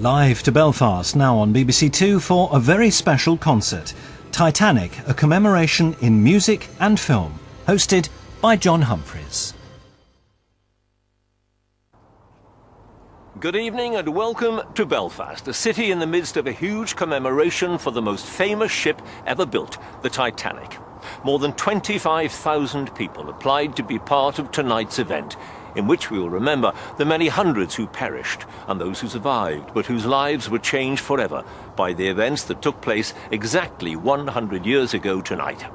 Live to Belfast, now on BBC Two for a very special concert. Titanic, a commemoration in music and film, hosted by John Humphreys. Good evening and welcome to Belfast, a city in the midst of a huge commemoration for the most famous ship ever built, the Titanic. More than 25,000 people applied to be part of tonight's event, in which we will remember the many hundreds who perished and those who survived, but whose lives were changed forever by the events that took place exactly 100 years ago tonight.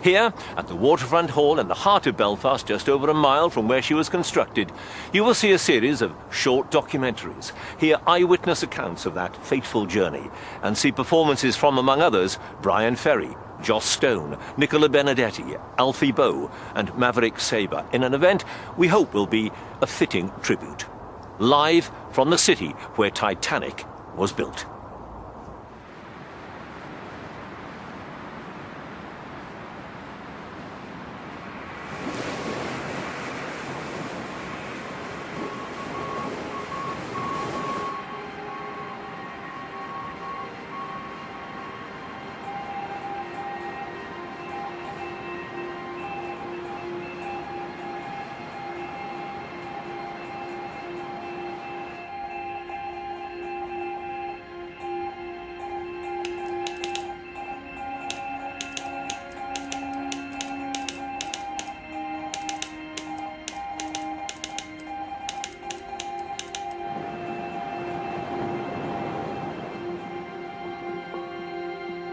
Here, at the Waterfront Hall in the heart of Belfast, just over a mile from where she was constructed, you will see a series of short documentaries, hear eyewitness accounts of that fateful journey, and see performances from, among others, Brian Ferry, Joss Stone, Nicola Benedetti, Alfie Boe and Maverick Sabre, in an event we hope will be a fitting tribute. Live from the city where Titanic was built.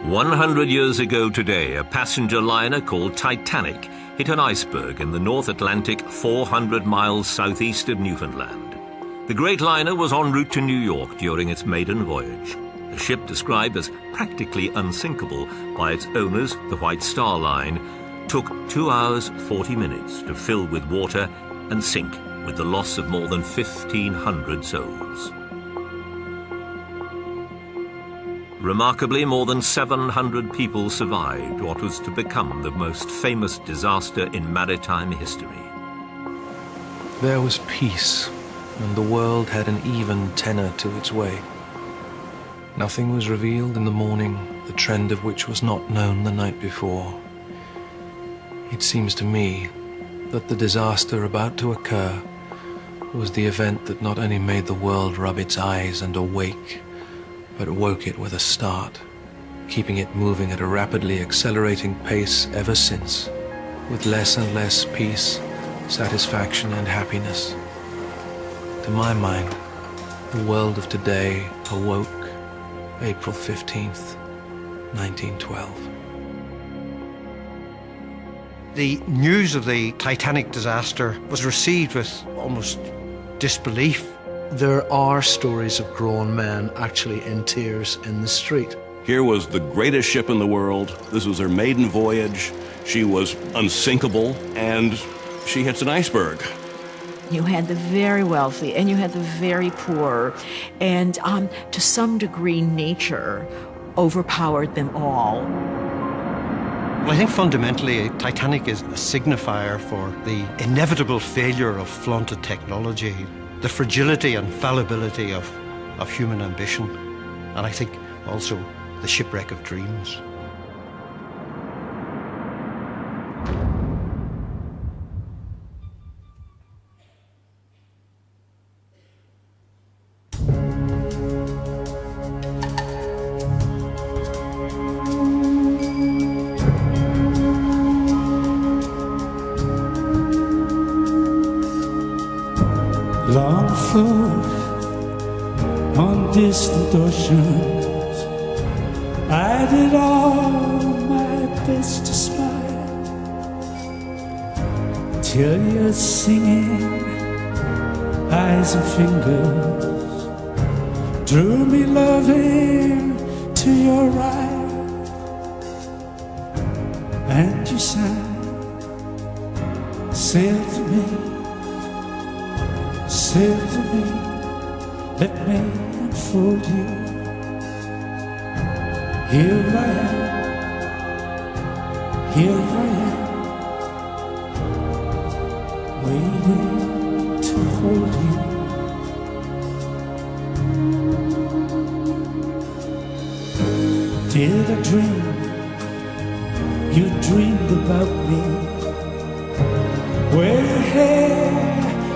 "100 years ago today, a passenger liner called Titanic hit an iceberg in the North Atlantic 400 miles southeast of Newfoundland. The great liner was en route to New York during its maiden voyage. A ship described as practically unsinkable by its owners, the White Star Line, took 2 hours 40 minutes to fill with water and sink with the loss of more than 1,500 souls. Remarkably, more than 700 people survived what was to become the most famous disaster in maritime history. There was peace, and the world had an even tenor to its way. Nothing was revealed in the morning, the trend of which was not known the night before. It seems to me that the disaster about to occur was the event that not only made the world rub its eyes and awake, but woke it with a start, keeping it moving at a rapidly accelerating pace ever since, with less and less peace, satisfaction and happiness. To my mind, the world of today awoke April 15th, 1912. The news of the Titanic disaster was received with almost disbelief. There are stories of grown men actually in tears in the street. Here was the greatest ship in the world. This was her maiden voyage. She was unsinkable, and she hits an iceberg. You had the very wealthy and you had the very poor, and to some degree nature overpowered them all. Well, I think fundamentally Titanic is a signifier for the inevitable failure of flaunted technology, the fragility and fallibility of human ambition, and I think also the shipwreck of dreams. Long float on distant oceans, I did all my best to smile, till your singing eyes and fingers drew me loving to your right, and you sang, sail to me, sail to me, let me enfold you. Here I am, waiting to hold you. with a dream. You dreamed about me. Were you here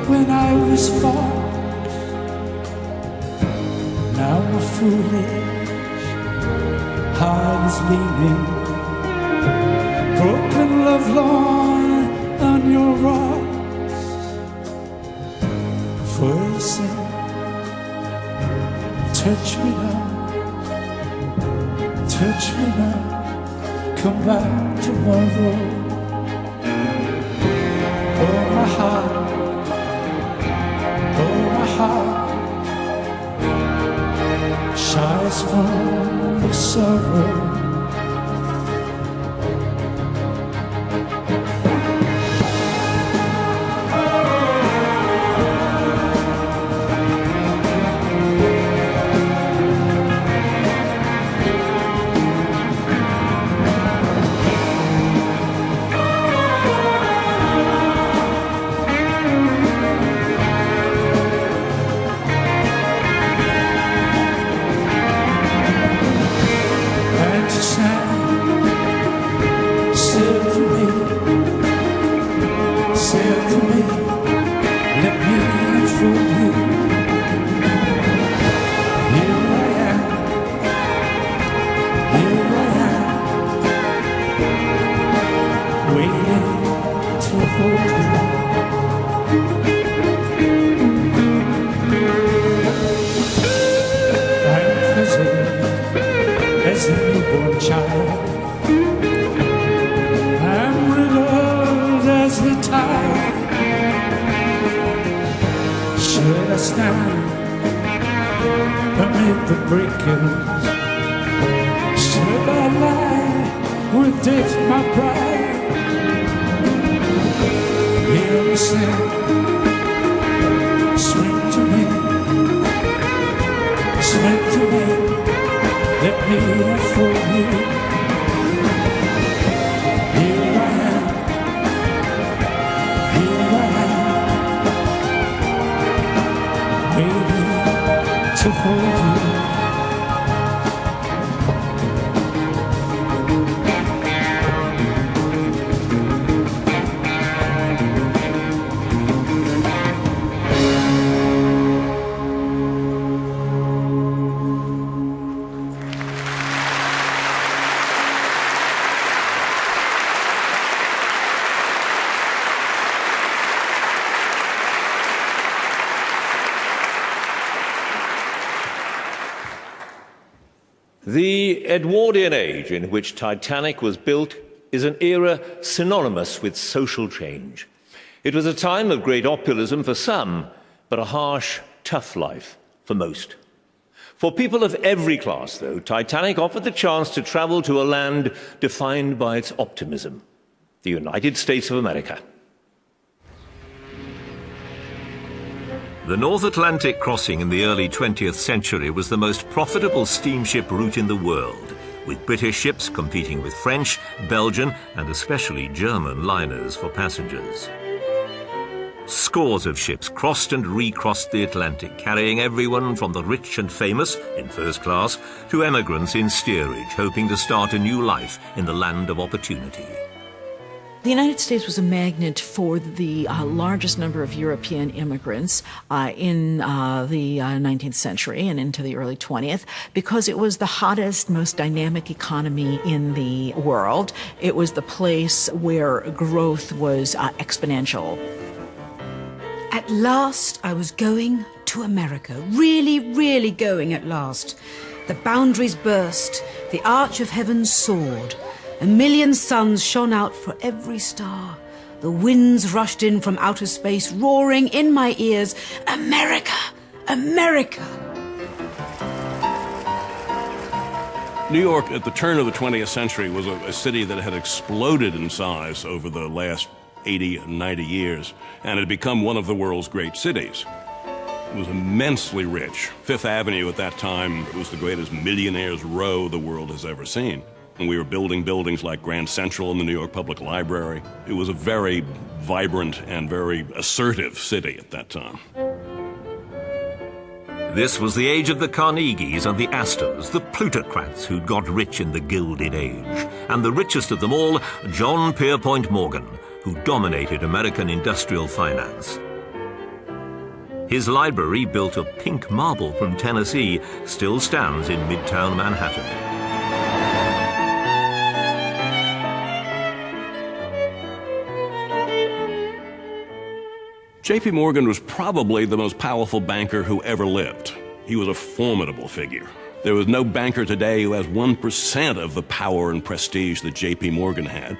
when I was false? Now my foolish heart is beating. Broken love long on your rocks. For you said, touch me now, touch me now, come back tomorrow. Oh my heart, oh my heart, sighs from the sorrow. The Edwardian age in which Titanic was built is an era synonymous with social change. It was a time of great opulence for some, but a harsh, tough life for most. For people of every class, though, Titanic offered the chance to travel to a land defined by its optimism, the United States of America. The North Atlantic crossing in the early 20th century was the most profitable steamship route in the world, with British ships competing with French, Belgian, and especially German liners for passengers. Scores of ships crossed and recrossed the Atlantic, carrying everyone from the rich and famous, in first class, to emigrants in steerage, hoping to start a new life in the land of opportunity. The United States was a magnet for the largest number of European immigrants in the 19th century and into the early 20th because it was the hottest, most dynamic economy in the world. It was the place where growth was exponential. At last, I was going to America. Really, really going at last. The boundaries burst, the arch of heaven soared. 1,000,000 suns shone out for every star. The winds rushed in from outer space, roaring in my ears, America! America! New York, at the turn of the 20th century, was a city that had exploded in size over the last 80 and 90 years, and had become one of the world's great cities. It was immensely rich. Fifth Avenue at that time was the greatest millionaires' row the world has ever seen. And we were building buildings like Grand Central and the New York Public Library. It was a very vibrant and very assertive city at that time. This was the age of the Carnegies and the Astors, the plutocrats who'd got rich in the Gilded Age. And the richest of them all, John Pierpont Morgan, who dominated American industrial finance. His library, built of pink marble from Tennessee, still stands in Midtown Manhattan. J.P. Morgan was probably the most powerful banker who ever lived. He was a formidable figure. There was no banker today who has 1% of the power and prestige that J.P. Morgan had.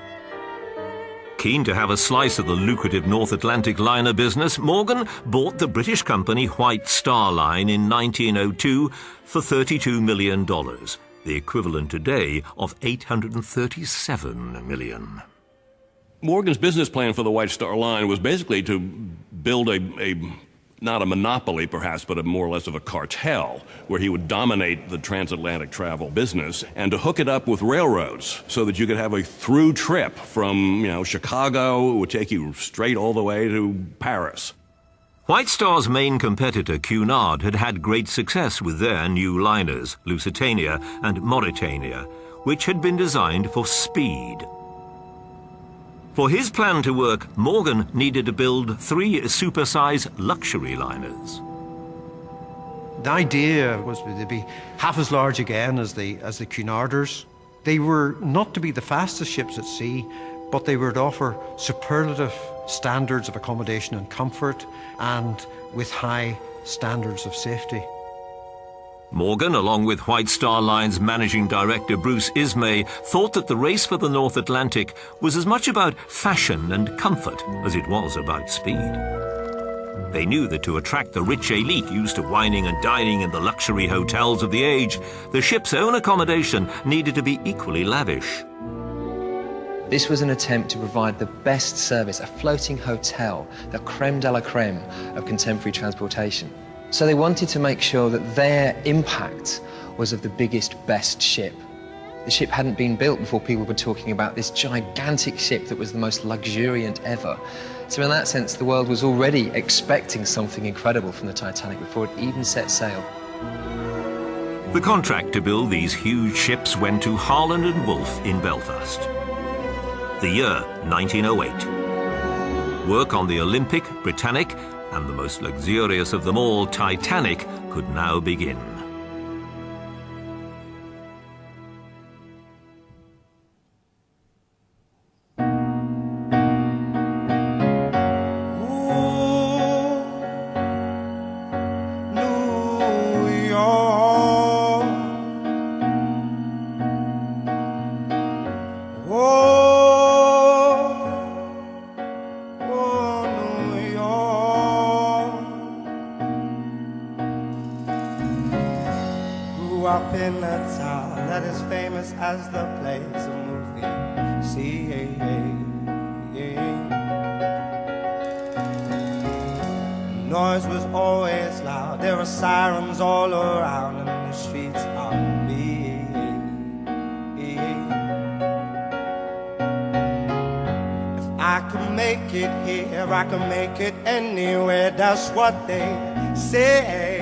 Keen to have a slice of the lucrative North Atlantic liner business, Morgan bought the British company White Star Line in 1902 for $32 million, the equivalent today of $837 million. Morgan's business plan for the White Star Line was basically to build not a monopoly perhaps, but more or less of a cartel, where he would dominate the transatlantic travel business and to hook it up with railroads so that you could have a through trip from, Chicago. It would take you straight all the way to Paris. White Star's main competitor, Cunard, had had great success with their new liners, Lusitania and Mauretania, which had been designed for speed. For his plan to work, Morgan needed to build 3 supersize luxury liners. The idea was they'd be half as large again as the Cunarders. They were not to be the fastest ships at sea, but they were to offer superlative standards of accommodation and comfort, and with high standards of safety. Morgan, along with White Star Line's managing director Bruce Ismay, thought that the race for the North Atlantic was as much about fashion and comfort as it was about speed. They knew that to attract the rich elite used to wining and dining in the luxury hotels of the age, the ship's own accommodation needed to be equally lavish. This was an attempt to provide the best service, a floating hotel, the creme de la creme of contemporary transportation. So they wanted to make sure that their impact was of the biggest, best ship. The ship hadn't been built before people were talking about this gigantic ship that was the most luxuriant ever. So in that sense, the world was already expecting something incredible from the Titanic before it even set sail. The contract to build these huge ships went to Harland and Wolff in Belfast. The year 1908. Work on the Olympic, Britannic, and the most luxurious of them all, Titanic, could now begin. Up in a town that is famous as the place of movie. The noise was always loud. There were sirens all around, and the streets are big. If I could make it here, I could make it anywhere. That's what they say.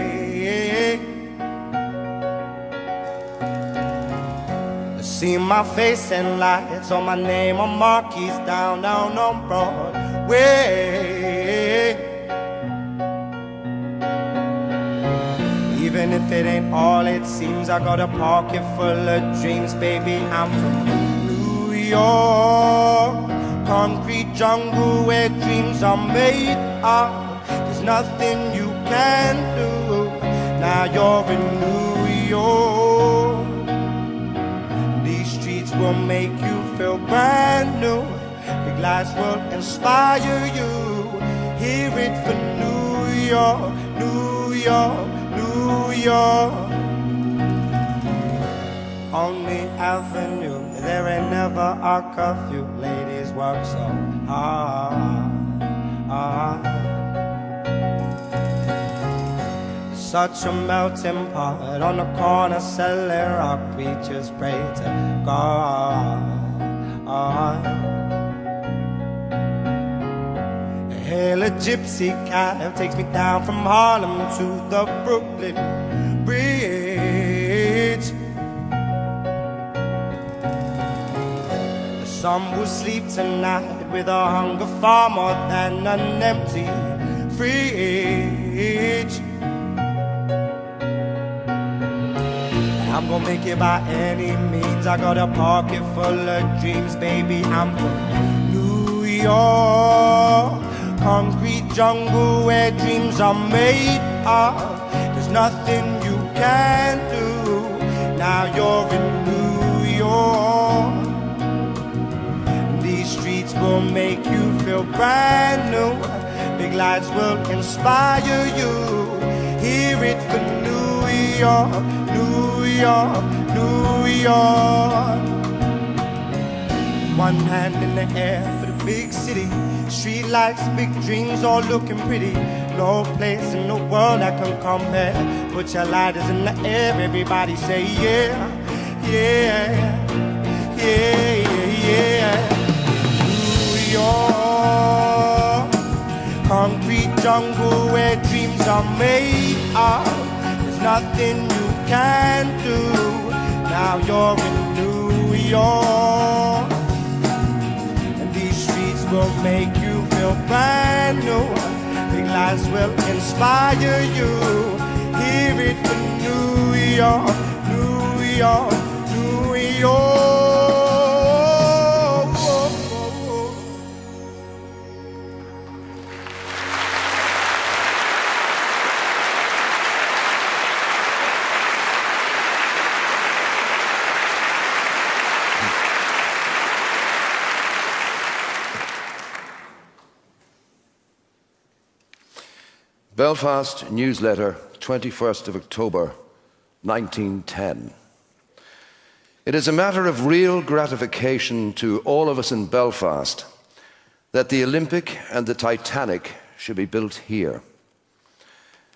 See my face and lights on my name on marquees down on Broadway. Even if it ain't all it seems, I got a pocket full of dreams, baby. I'm from New York, concrete jungle where dreams are made of. There's nothing you can do. Now you're in New York. Will make you feel brand new. Big lights will inspire you. Hear it for New York, New York, New York. On the avenue, there ain't never a curfew. Ladies work so hard. Such a melting pot on the corner selling rock. Preachers pray to God. hail a gypsy cab takes me down from Harlem to the Brooklyn Bridge. Some will sleep tonight with a hunger far more than an empty fridge. I'm gonna make it by any means. I got a pocket full of dreams, baby. I'm from New York, concrete jungle where dreams are made of. There's nothing you can do. Now you're in New York. These streets will make you feel brand new. Big lights will inspire you. Hear it for New York, New York, New York. One hand in the air for the big city. Street lights, big dreams, all looking pretty. No place in the world that can compare. Put your lighters in the air, everybody say yeah, yeah, yeah, yeah, yeah. New York, concrete jungle where dreams are made of. There's nothing you can do. Now you're in New York, and these streets will make you feel brand new. Big lights will inspire you. Hear it for New York, New York, New York. Belfast Newsletter, 21st of October, 1910. It is a matter of real gratification to all of us in Belfast that the Olympic and the Titanic should be built here.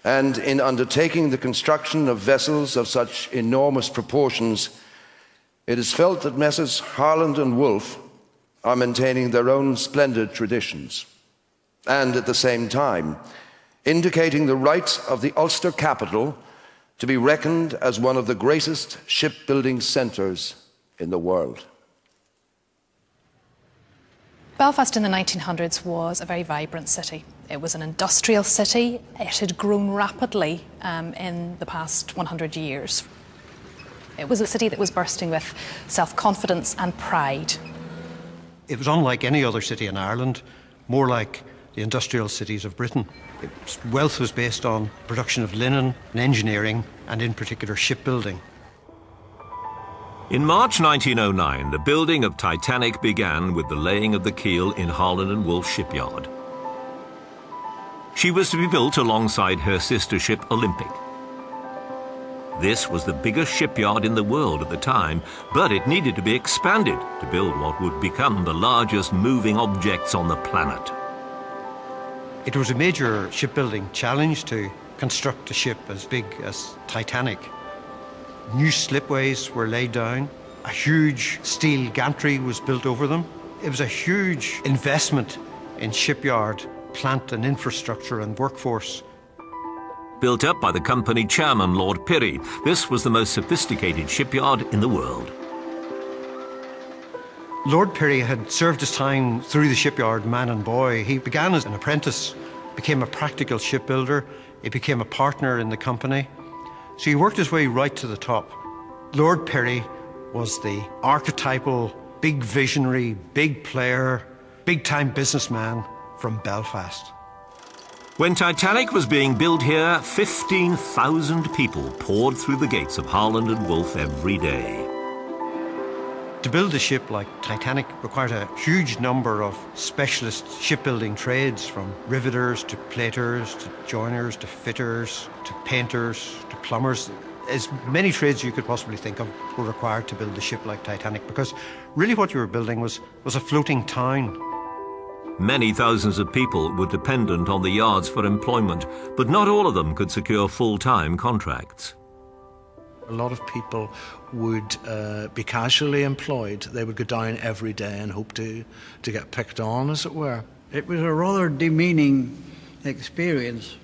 And in undertaking the construction of vessels of such enormous proportions, it is felt that Messrs. Harland and Wolff are maintaining their own splendid traditions, and at the same time, indicating the right of the Ulster capital to be reckoned as one of the greatest shipbuilding centres in the world. Belfast in the 1900s was a very vibrant city. It was an industrial city. It had grown rapidly in the past 100 years. It was a city that was bursting with self-confidence and pride. It was unlike any other city in Ireland, more like the industrial cities of Britain. Its wealth was based on production of linen and engineering, and in particular shipbuilding. In March 1909, the building of Titanic began with the laying of the keel in Harland and Wolff shipyard. She was to be built alongside her sister ship Olympic. This was the biggest shipyard in the world at the time, but it needed to be expanded to build what would become the largest moving objects on the planet. It was a major shipbuilding challenge to construct a ship as big as Titanic. New slipways were laid down. A huge steel gantry was built over them. It was a huge investment in shipyard, plant and infrastructure and workforce. Built up by the company chairman, Lord Pirrie, this was the most sophisticated shipyard in the world. Lord Pirrie had served his time through the shipyard, man and boy. He began as an apprentice, became a practical shipbuilder, he became a partner in the company. So he worked his way right to the top. Lord Pirrie was the archetypal, big visionary, big player, big-time businessman from Belfast. When Titanic was being built here, 15,000 people poured through the gates of Harland and Wolff every day. To build a ship like Titanic required a huge number of specialist shipbuilding trades, from riveters to platers to joiners to fitters to painters to plumbers. As many trades you could possibly think of were required to build a ship like Titanic, because really what you were building was a floating town. Many thousands of people were dependent on the yards for employment, but not all of them could secure full-time contracts. A lot of people would be casually employed. They would go down every day and hope to get picked on, as it were. It was a rather demeaning experience.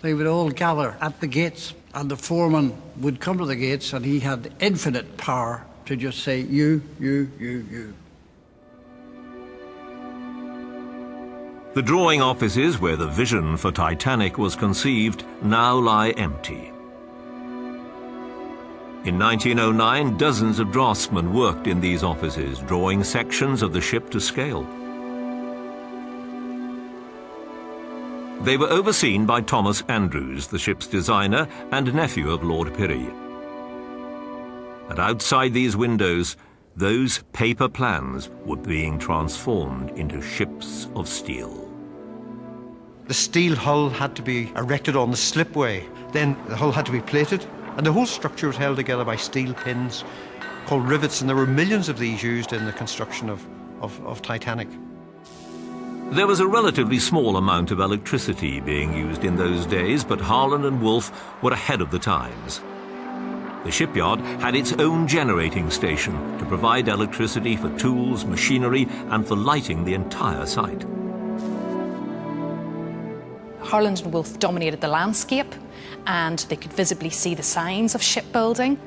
They would all gather at the gates, and the foreman would come to the gates, and he had infinite power to just say, you, you, you, you. The drawing offices where the vision for Titanic was conceived now lie empty. In 1909, dozens of draftsmen worked in these offices, drawing sections of the ship to scale. They were overseen by Thomas Andrews, the ship's designer and nephew of Lord Pirrie. And outside these windows, those paper plans were being transformed into ships of steel. The steel hull had to be erected on the slipway. Then the hull had to be plated, and the whole structure was held together by steel pins called rivets, and there were millions of these used in the construction of Titanic. There was a relatively small amount of electricity being used in those days, but Harland and Wolff were ahead of the times. The shipyard had its own generating station to provide electricity for tools, machinery, and for lighting the entire site. Harland and Wolff dominated the landscape, and they could visibly see the signs of shipbuilding.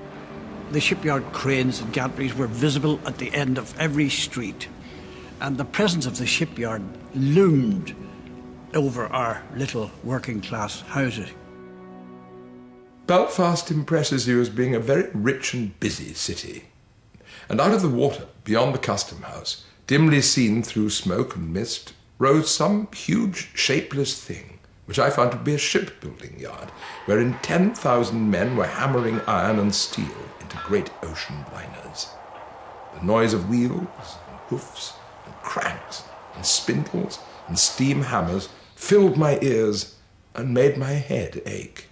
The shipyard cranes and gantries were visible at the end of every street, and the presence of the shipyard loomed over our little working-class houses. Belfast impresses you as being a very rich and busy city. And out of the water, beyond the custom house, dimly seen through smoke and mist, rose some huge, shapeless thing, which I found to be a shipbuilding yard, wherein 10,000 men were hammering iron and steel into great ocean liners. The noise of wheels and hoofs and cranks and spindles and steam hammers filled my ears and made my head ache.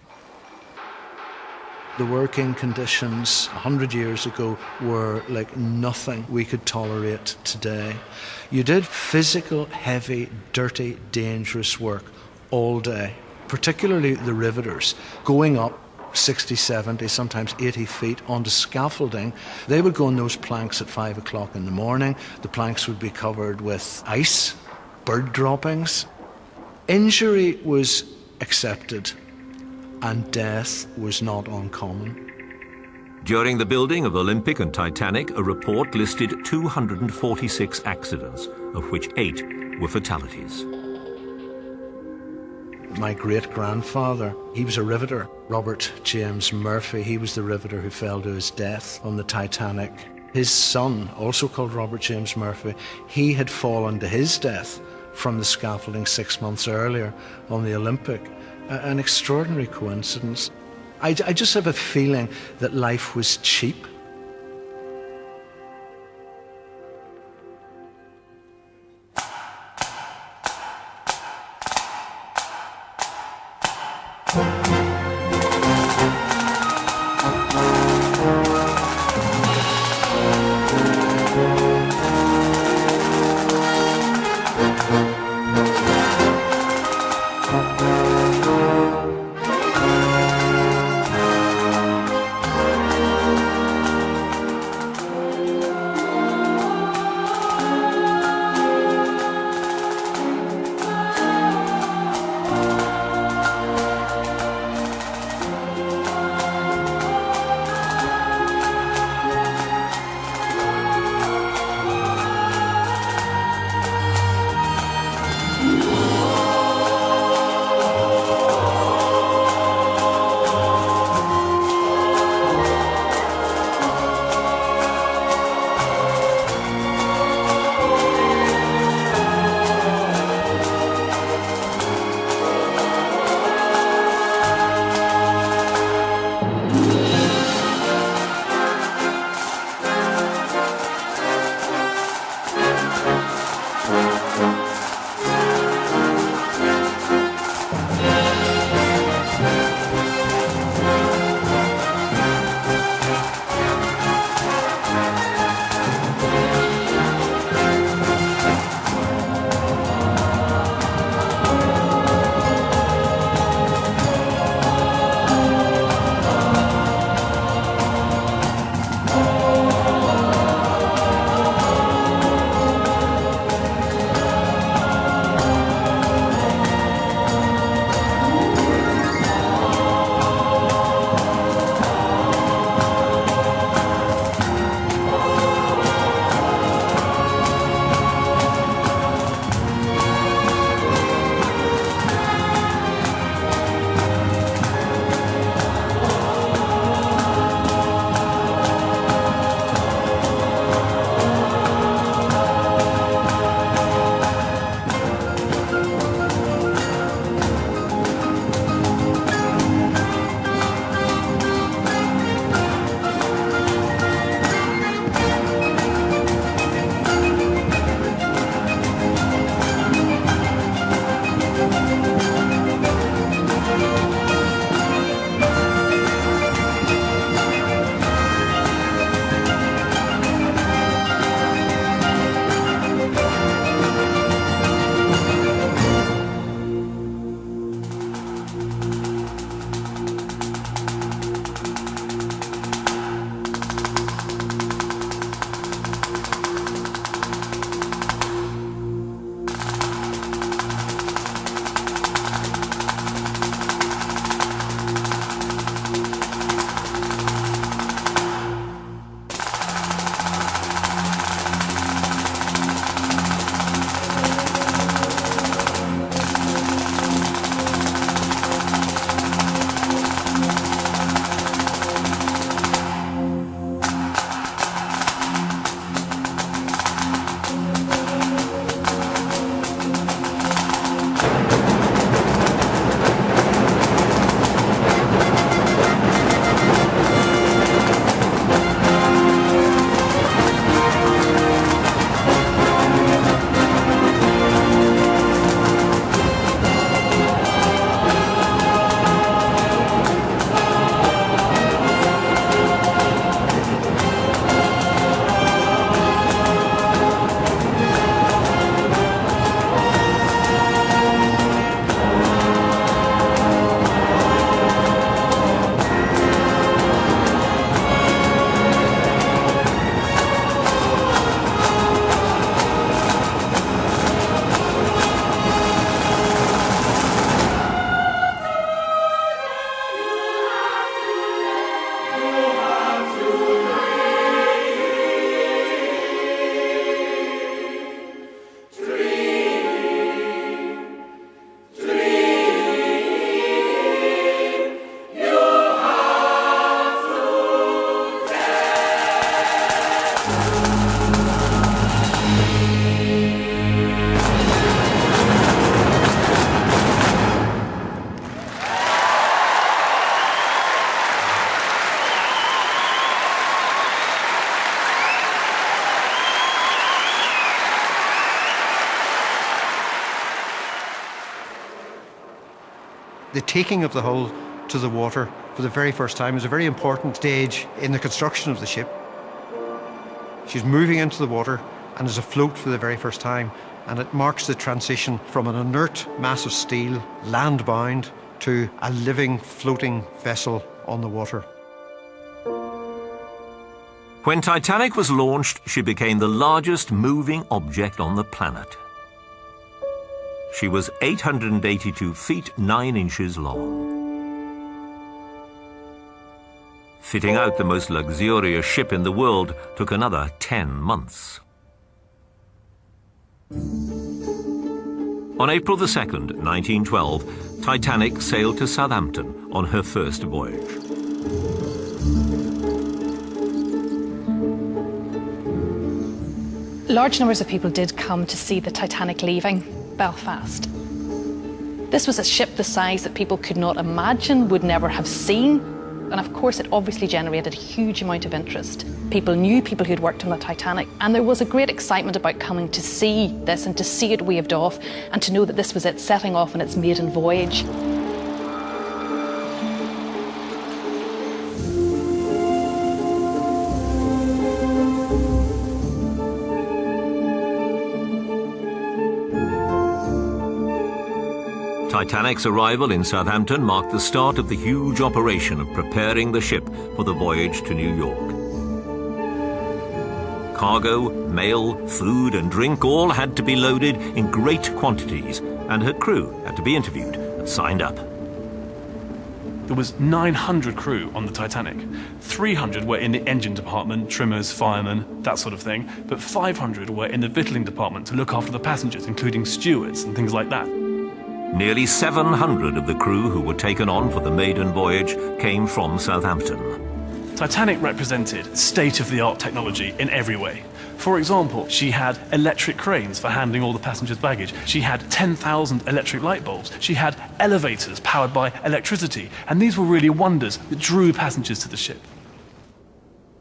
The working conditions 100 years ago were like nothing we could tolerate today. You did physical, heavy, dirty, dangerous work all day, particularly the riveters, going up 60, 70, sometimes 80 feet onto scaffolding. They would go on those planks at 5 o'clock in the morning. The planks would be covered with ice, bird droppings. Injury was accepted, and death was not uncommon. During the building of Olympic and Titanic, a report listed 246 accidents, of which 8 were fatalities. My great-grandfather, he was a riveter. Robert James Murphy, he was the riveter who fell to his death on the Titanic. His son, also called Robert James Murphy, he had fallen to his death from the scaffolding 6 months earlier on the Olympic. An extraordinary coincidence. I just have a feeling that life was cheap. The taking of the hull to the water for the very first time is a very important stage in the construction of the ship. She's moving into the water and is afloat for the very first time, and it marks the transition from an inert mass of steel, land-bound, to a living, floating vessel on the water. When Titanic was launched, she became the largest moving object on the planet. She was 882 feet 9 inches long. Fitting out the most luxurious ship in the world took another 10 months. On April the 2nd, 1912, Titanic sailed to Southampton on her first voyage. Large numbers of people did come to see the Titanic leaving Belfast. This was a ship the size that people could not imagine, would never have seen. And of course, it obviously generated a huge amount of interest. People knew people who'd worked on the Titanic, and there was a great excitement about coming to see this and to see it waved off and to know that this was it setting off on its maiden voyage. Titanic's arrival in Southampton marked the start of the huge operation of preparing the ship for the voyage to New York. Cargo, mail, food and drink all had to be loaded in great quantities, and her crew had to be interviewed and signed up. There was 900 crew on the Titanic. 300 were in the engine department, trimmers, firemen, that sort of thing, but 500 were in the victualling department to look after the passengers, including stewards and things like that. Nearly 700 of the crew who were taken on for the maiden voyage came from Southampton. Titanic represented state-of-the-art technology in every way. For example, she had electric cranes for handling all the passengers' baggage. She had 10,000 electric light bulbs. She had elevators powered by electricity. And these were really wonders that drew passengers to the ship.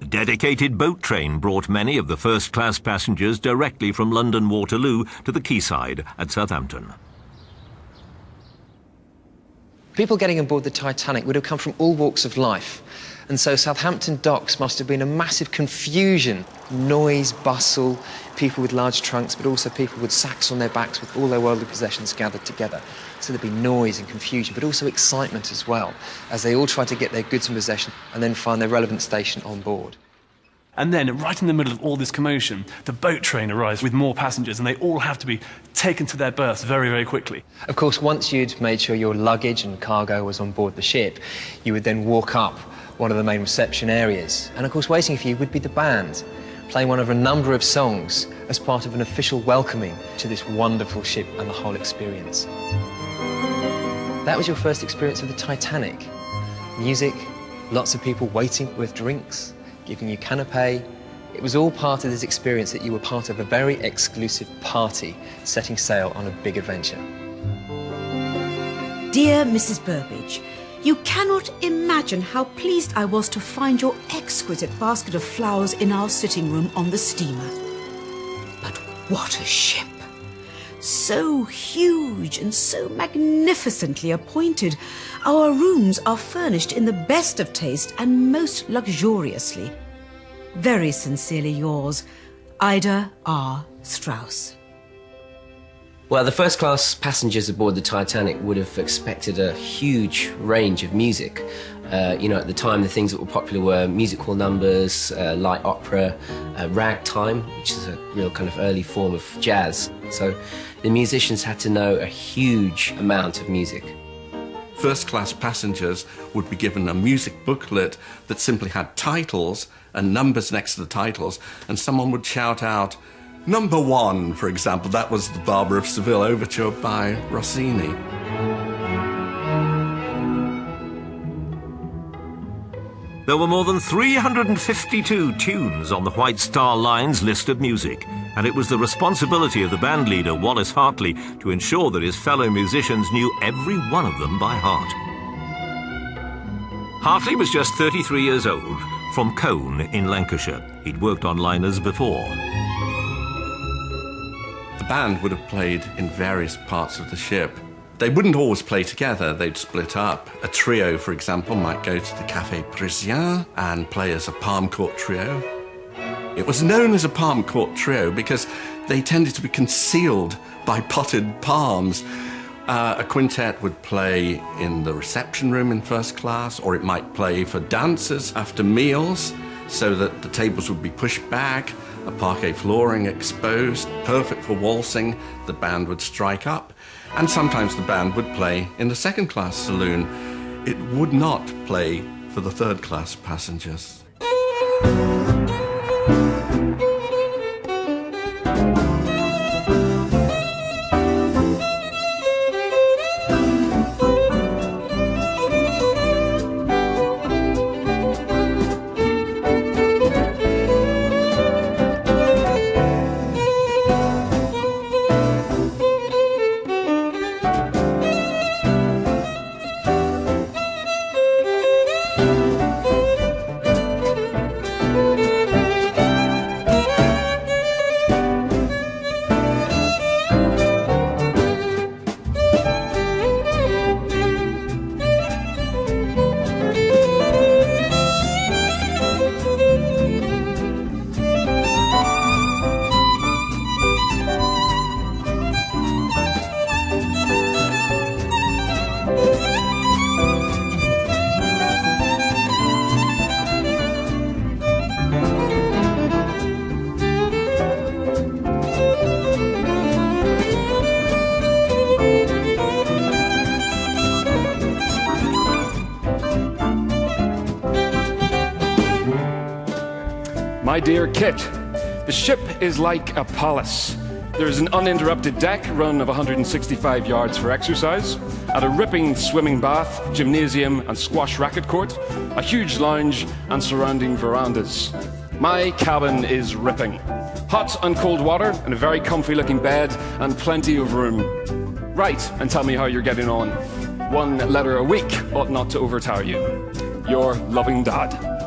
A dedicated boat train brought many of the first-class passengers directly from London Waterloo to the quayside at Southampton. People getting aboard the Titanic would have come from all walks of life. And so Southampton docks must have been a massive confusion. Noise, bustle, people with large trunks, but also people with sacks on their backs with all their worldly possessions gathered together. So there'd be noise and confusion, but also excitement as well, as they all try to get their goods and possessions and then find their relevant station on board. And then, right in the middle of all this commotion, the boat train arrives with more passengers, and they all have to be taken to their berths very, very quickly. Of course, once you'd made sure your luggage and cargo was on board the ship, you would then walk up one of the main reception areas. And of course, waiting for you would be the band, playing one of a number of songs as part of an official welcoming to this wonderful ship and the whole experience. That was your first experience of the Titanic. Music, lots of people waiting with drinks, giving you canapé. It was all part of this experience that you were part of a very exclusive party setting sail on a big adventure. Dear Mrs. Burbage, you cannot imagine how pleased I was to find your exquisite basket of flowers in our sitting room on the steamer. But what a ship! So huge and so magnificently appointed. Our rooms are furnished in the best of taste and most luxuriously. Very sincerely yours, Ida R. Strauss. Well, the first-class passengers aboard the Titanic would have expected a huge range of music. At the time, the things that were popular were music hall numbers, light opera, ragtime, which is a real kind of early form of jazz. So the musicians had to know a huge amount of music. First-class passengers would be given a music booklet that simply had titles and numbers next to the titles, and someone would shout out, "Number 1, for example." That was the Barber of Seville Overture by Rossini. There were more than 352 tunes on the White Star Line's list of music, and it was the responsibility of the band leader, Wallace Hartley, to ensure that his fellow musicians knew every one of them by heart. Hartley was just 33 years old, from Colne in Lancashire. He'd worked on liners before. The band would have played in various parts of the ship, They wouldn't always play together, they'd split up. A trio, for example, might go to the Café Parisien and play as a palm court trio. It was known as a palm court trio because they tended to be concealed by potted palms. A quintet would play in the reception room in first class, or it might play for dancers after meals so that the tables would be pushed back, a parquet flooring exposed, perfect for waltzing. The band would strike up, and sometimes the band would play in the second class saloon. It would not play for the third class passengers. My dear Kit, the ship is like a palace. There is an uninterrupted deck run of 165 yards for exercise, and a ripping swimming bath, gymnasium and squash racket court, a huge lounge and surrounding verandas. My cabin is ripping. Hot and cold water and a very comfy looking bed and plenty of room. Write and tell me how you're getting on. 1 letter a week ought not to overtower you. Your loving Dad.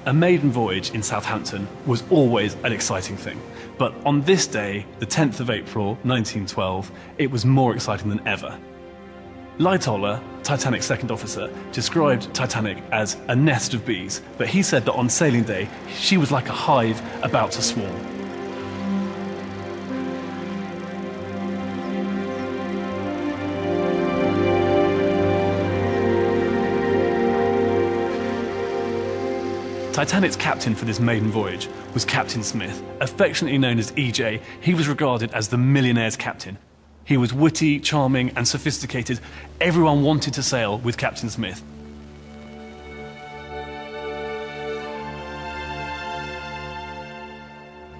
A maiden voyage in Southampton was always an exciting thing, but on this day, the 10th of April 1912, it was more exciting than ever. Lightoller, Titanic's second officer, described Titanic as a nest of bees, but he said that on sailing day, she was like a hive about to swarm. Titanic's captain for this maiden voyage was Captain Smith, affectionately known as EJ. He was regarded as the millionaire's captain. He was witty, charming, and sophisticated. Everyone wanted to sail with Captain Smith.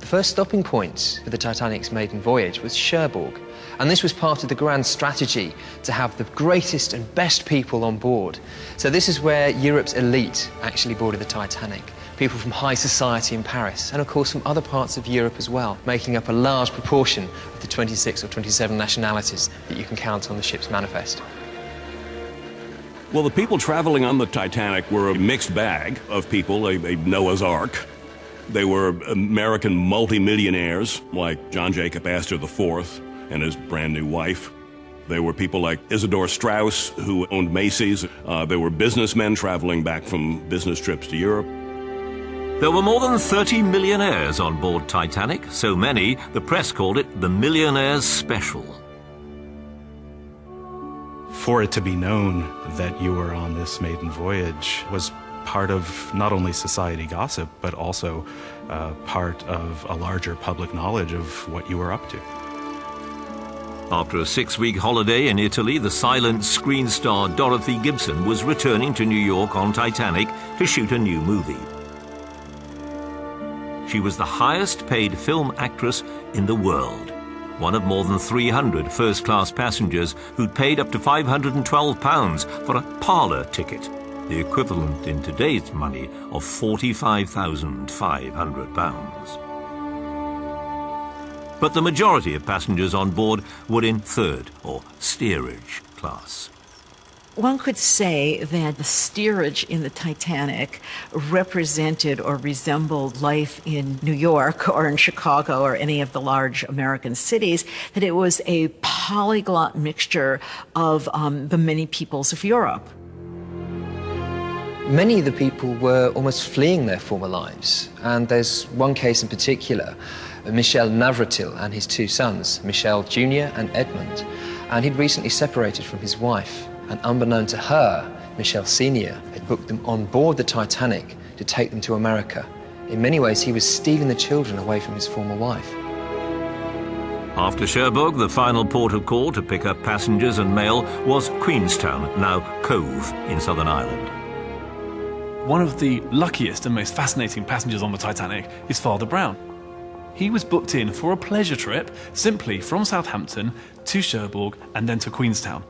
The first stopping point for the Titanic's maiden voyage was Cherbourg, and this was part of the grand strategy to have the greatest and best people on board. So this is where Europe's elite actually boarded the Titanic. people from high society in Paris, and of course from other parts of Europe as well, making up a large proportion of the 26 or 27 nationalities that you can count on the ship's manifest. Well, the people traveling on the Titanic were a mixed bag of people, a Noah's Ark. They were American multimillionaires like John Jacob Astor IV and his brand new wife. There were people like Isidore Straus, who owned Macy's. There were businessmen traveling back from business trips to Europe. There were more than 30 millionaires on board Titanic, so many the press called it the Millionaires' Special. For it to be known that you were on this maiden voyage was part of not only society gossip, but also part of a larger public knowledge of what you were up to. After a 6-week holiday in Italy, the silent screen star Dorothy Gibson was returning to New York on Titanic to shoot a new movie. She was the highest-paid film actress in the world, one of more than 300 first-class passengers who'd paid up to £512 for a parlour ticket, the equivalent in today's money of £45,500. But the majority of passengers on board were in third or steerage class. One could say that the steerage in the Titanic represented or resembled life in New York or in Chicago or any of the large American cities, that it was a polyglot mixture of the many peoples of Europe. Many of the people were almost fleeing their former lives, and there's one case in particular, Michel Navratil and his 2 sons, Michel Jr. and Edmund, and he'd recently separated from his wife, and unbeknown to her, Michel Sr. had booked them on board the Titanic to take them to America. In many ways, he was stealing the children away from his former wife. After Cherbourg, the final port of call to pick up passengers and mail was Queenstown, now Cove, in Southern Ireland. One of the luckiest and most fascinating passengers on the Titanic is Father Brown. He was booked in for a pleasure trip simply from Southampton to Cherbourg and then to Queenstown.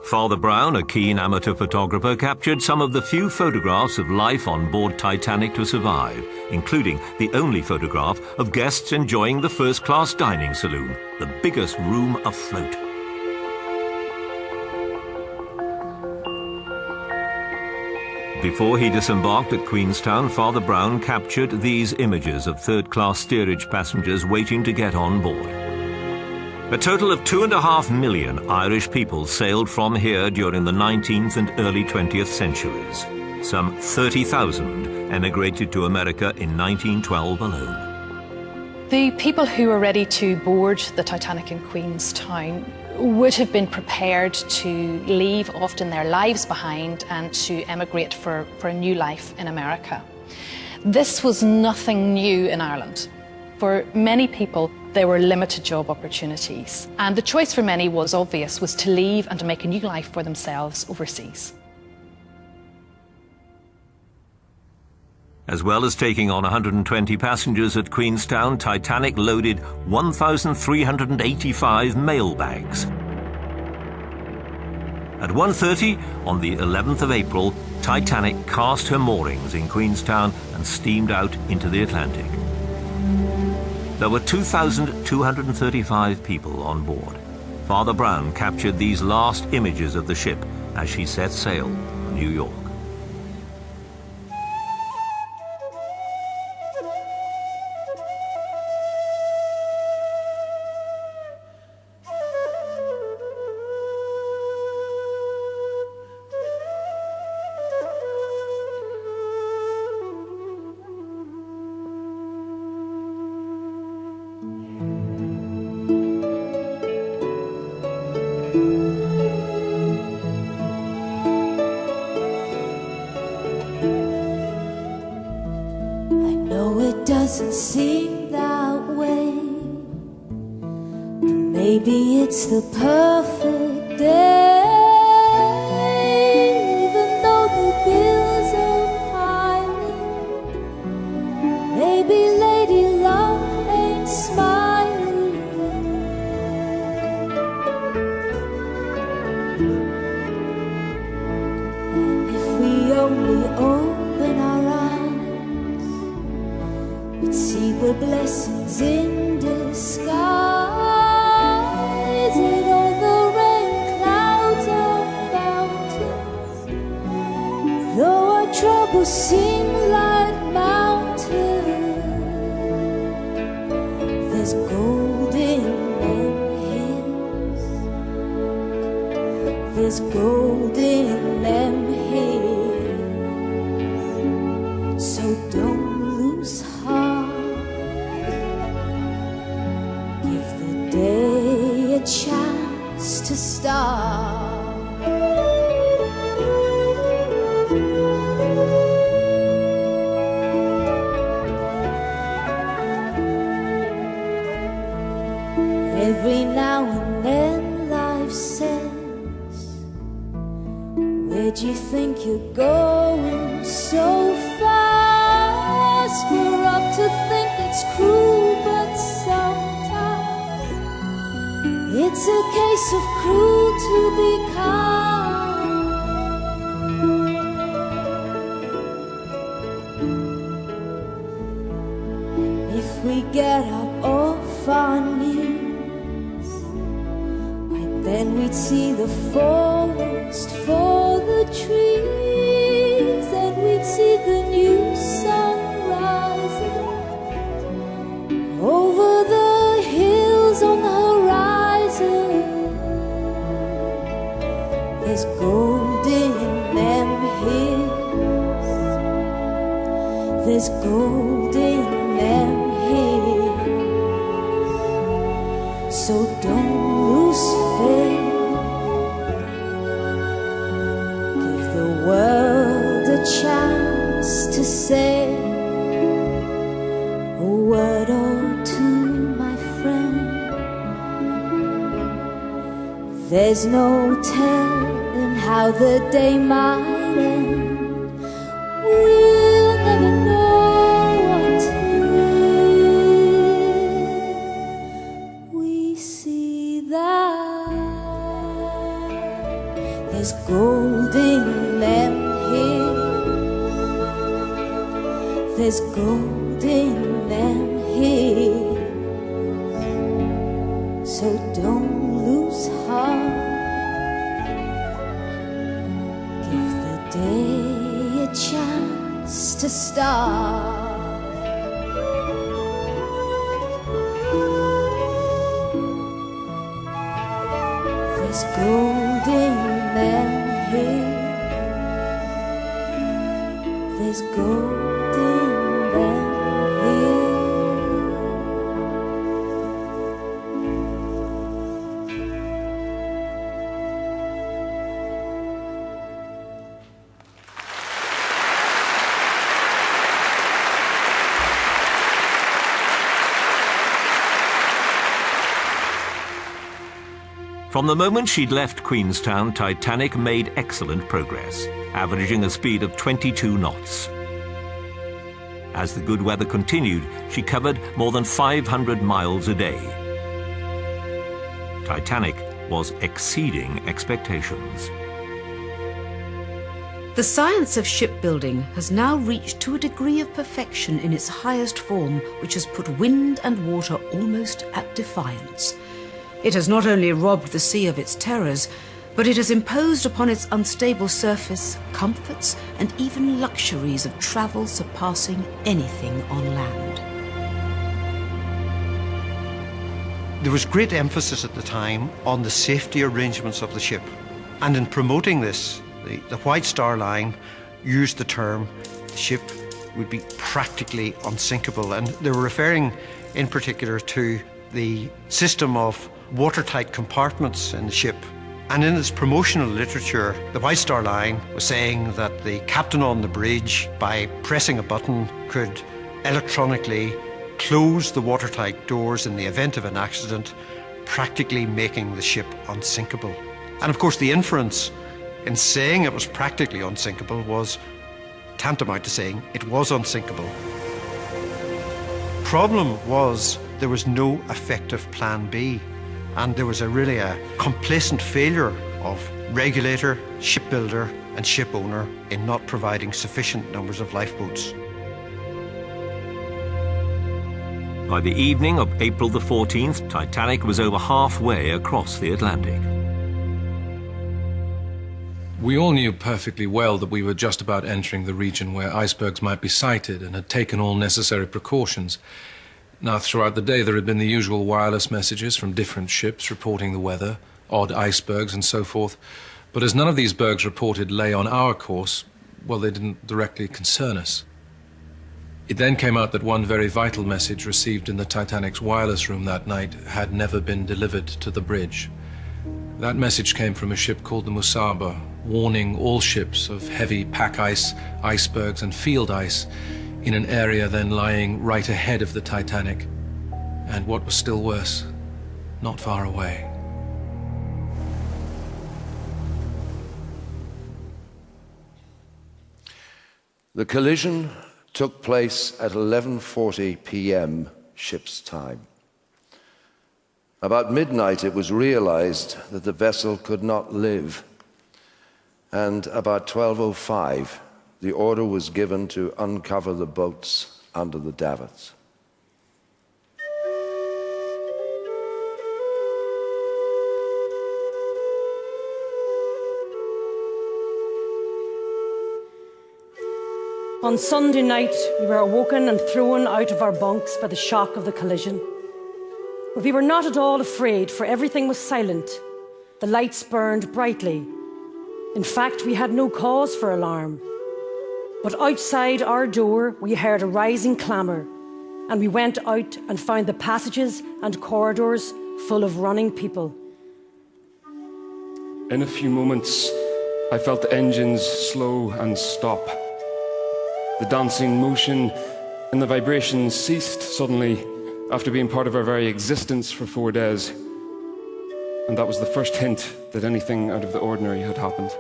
Father Brown, a keen amateur photographer, captured some of the few photographs of life on board Titanic to survive, including the only photograph of guests enjoying the first-class dining saloon, the biggest room afloat. Before he disembarked at Queenstown, Father Brown captured these images of third-class steerage passengers waiting to get on board. A total of 2.5 million Irish people sailed from here during the 19th and early 20th centuries. Some 30,000 emigrated to America in 1912 alone. The people who were ready to board the Titanic in Queenstown would have been prepared to leave often their lives behind and to emigrate for a new life in America. This was nothing new in Ireland. For many people, there were limited job opportunities, and the choice for many was obvious, was to leave and to make a new life for themselves overseas. As well as taking on 120 passengers at Queenstown, Titanic loaded 1,385 mail bags. At 1:30 on the 11th of April, Titanic cast her moorings in Queenstown and steamed out into the Atlantic. There were 2,235 people on board. Father Brown captured these last images of the ship as she set sail for New York. Doesn't seem that way, but maybe it's the perfect day. Even though the bills are piling, maybe Lady Luck ain't smiling. And if we only open our we'd see the blessings in disguise. In all the rain clouds or fountains, though our troubles seem like mountains, there's gold in them hills. There's gold in them hills. So don't lose heart. Give the day a chance to start. Every now and then life says, where'd you think you're going so fast? We're up to think it's cruel, but sometimes it's a case of cruel to be kind. If we get up off our knees, why then we'd see the forest for the trees, and we'd see the new sun rising over the hills on the horizon. There's gold in them hills. There's gold in them hills. So don't lose faith. Give the world a chance to say a word or two, my friend. There's no telling how the day might end. We'll never know until we see that there's gold in them hills. There's gold in them hills. So don't lose heart. Give the day a chance to start. There's gold in them hills. There's gold in them hills. From the moment she'd left Queenstown, Titanic made excellent progress, averaging a speed of 22 knots. As the good weather continued, she covered more than 500 miles a day. Titanic was exceeding expectations. The science of shipbuilding has now reached to a degree of perfection in its highest form, which has put wind and water almost at defiance. It has not only robbed the sea of its terrors, but it has imposed upon its unstable surface comforts and even luxuries of travel surpassing anything on land. There was great emphasis at the time on the safety arrangements of the ship. And in promoting this, the White Star Line used the term the ship would be practically unsinkable. And they were referring in particular to the system of watertight compartments in the ship. And in its promotional literature, the White Star Line was saying that the captain on the bridge, by pressing a button, could electronically close the watertight doors in the event of an accident, practically making the ship unsinkable. And of course, the inference in saying it was practically unsinkable was tantamount to saying it was unsinkable. Problem was there was no effective plan B. And there was really a complacent failure of regulator, shipbuilder and ship owner in not providing sufficient numbers of lifeboats. By the evening of April the 14th, Titanic was over halfway across the Atlantic. We all knew perfectly well that we were just about entering the region where icebergs might be sighted and had taken all necessary precautions. Now, throughout the day, there had been the usual wireless messages from different ships reporting the weather, odd icebergs and so forth. But as none of these bergs reported lay on our course, well, they didn't directly concern us. It then came out that one very vital message received in the Titanic's wireless room that night had never been delivered to the bridge. That message came from a ship called the Musaba, warning all ships of heavy pack ice, icebergs and field ice in an area then lying right ahead of the Titanic, and what was still worse, not far away. The collision took place at 11:40 p.m. ship's time. About midnight, it was realized that the vessel could not live, and about 12:05, the order was given to uncover the boats under the davits. On Sunday night, we were awoken and thrown out of our bunks by the shock of the collision. But we were not at all afraid, for everything was silent. The lights burned brightly. In fact, we had no cause for alarm. But outside our door, we heard a rising clamour, and we went out and found the passages and corridors full of running people. In a few moments, I felt the engines slow and stop. The dancing motion and the vibrations ceased suddenly after being part of our very existence for 4 days. And that was the first hint that anything out of the ordinary had happened.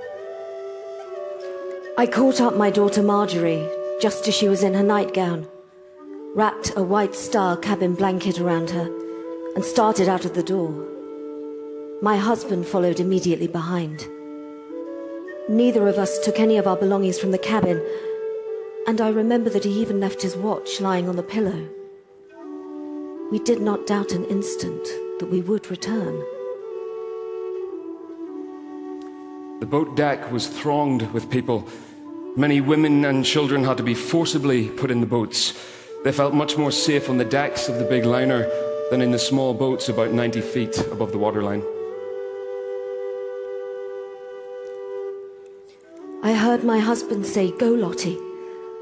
I caught up my daughter Marjorie just as she was in her nightgown, wrapped a white star cabin blanket around her, and started out of the door. My husband followed immediately behind. Neither of us took any of our belongings from the cabin, and I remember that he even left his watch lying on the pillow. We did not doubt an instant that we would return. The boat deck was thronged with people. Many women and children had to be forcibly put in the boats. They felt much more safe on the decks of the big liner than in the small boats about 90 feet above the waterline. I heard my husband say, "Go, Lottie.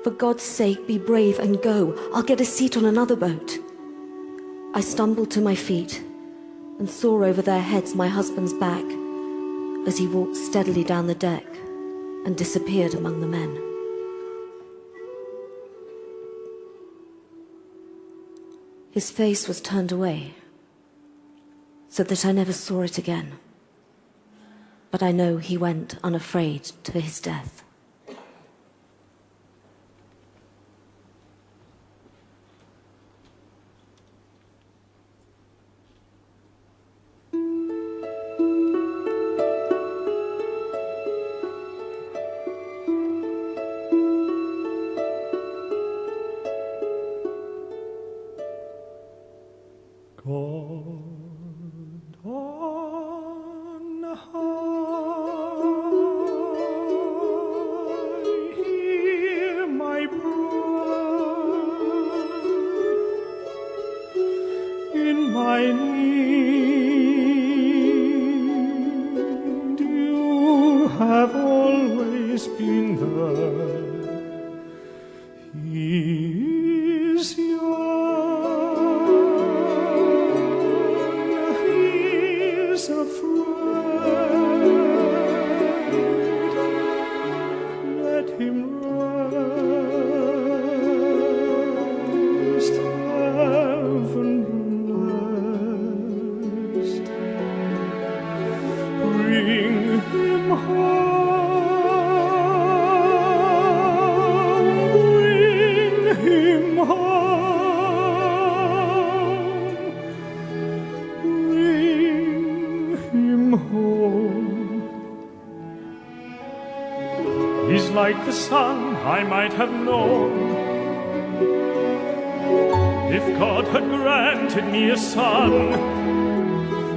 For God's sake, be brave and go. I'll get a seat on another boat." I stumbled to my feet and saw over their heads my husband's back as he walked steadily down the deck and disappeared among the men. His face was turned away, so that I never saw it again. But I know he went unafraid to his death. He's like the sun I might have known if God had granted me a son.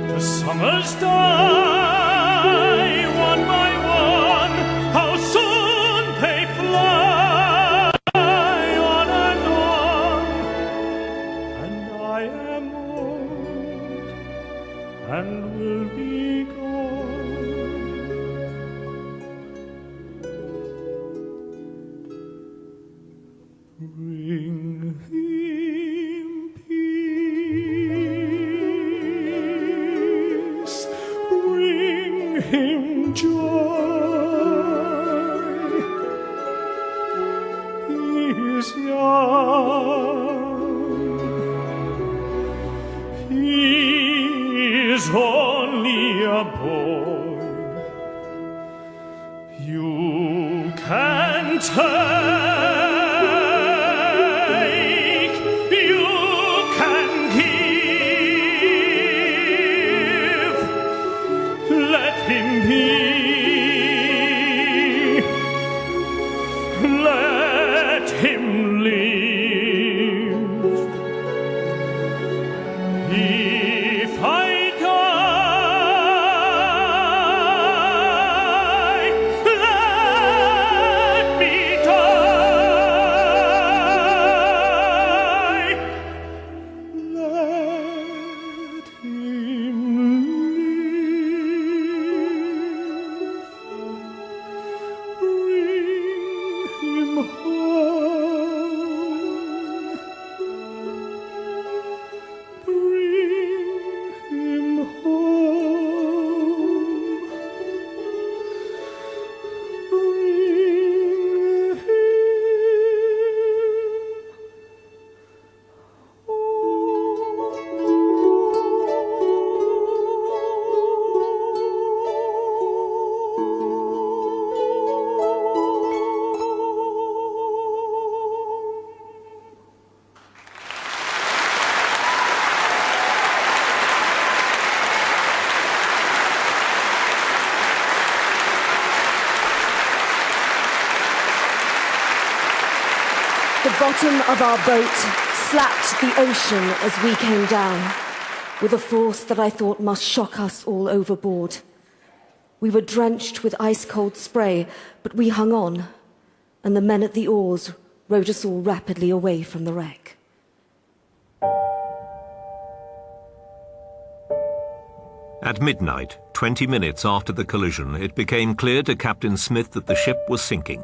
The summers die one by one, how soon they fly on and on. And I am old and will be bring him peace, bring him joy. He is young, he is only a boy. You can take, you can give. Let him be, let him live. If I die, let me die. Let him live. Bring him home. Bring him home. Bring him The bottom of our boat slapped the ocean as we came down, with a force that I thought must shock us all overboard. We were drenched with ice-cold spray, but we hung on, and the men at the oars rowed us all rapidly away from the wreck. At midnight, 20 minutes after the collision, it became clear to Captain Smith that the ship was sinking.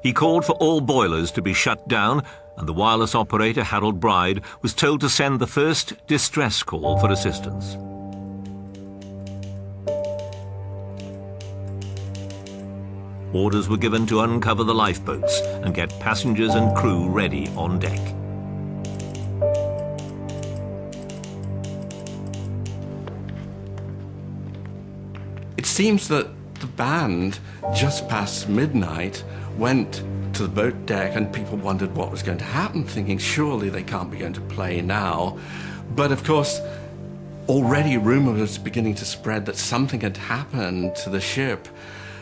He called for all boilers to be shut down, and the wireless operator, Harold Bride, was told to send the first distress call for assistance. Orders were given to uncover the lifeboats and get passengers and crew ready on deck. It seems that the band, just past midnight, went to the boat deck and people wondered what was going to happen, thinking surely they can't be going to play now. But of course, already rumor was beginning to spread that something had happened to the ship.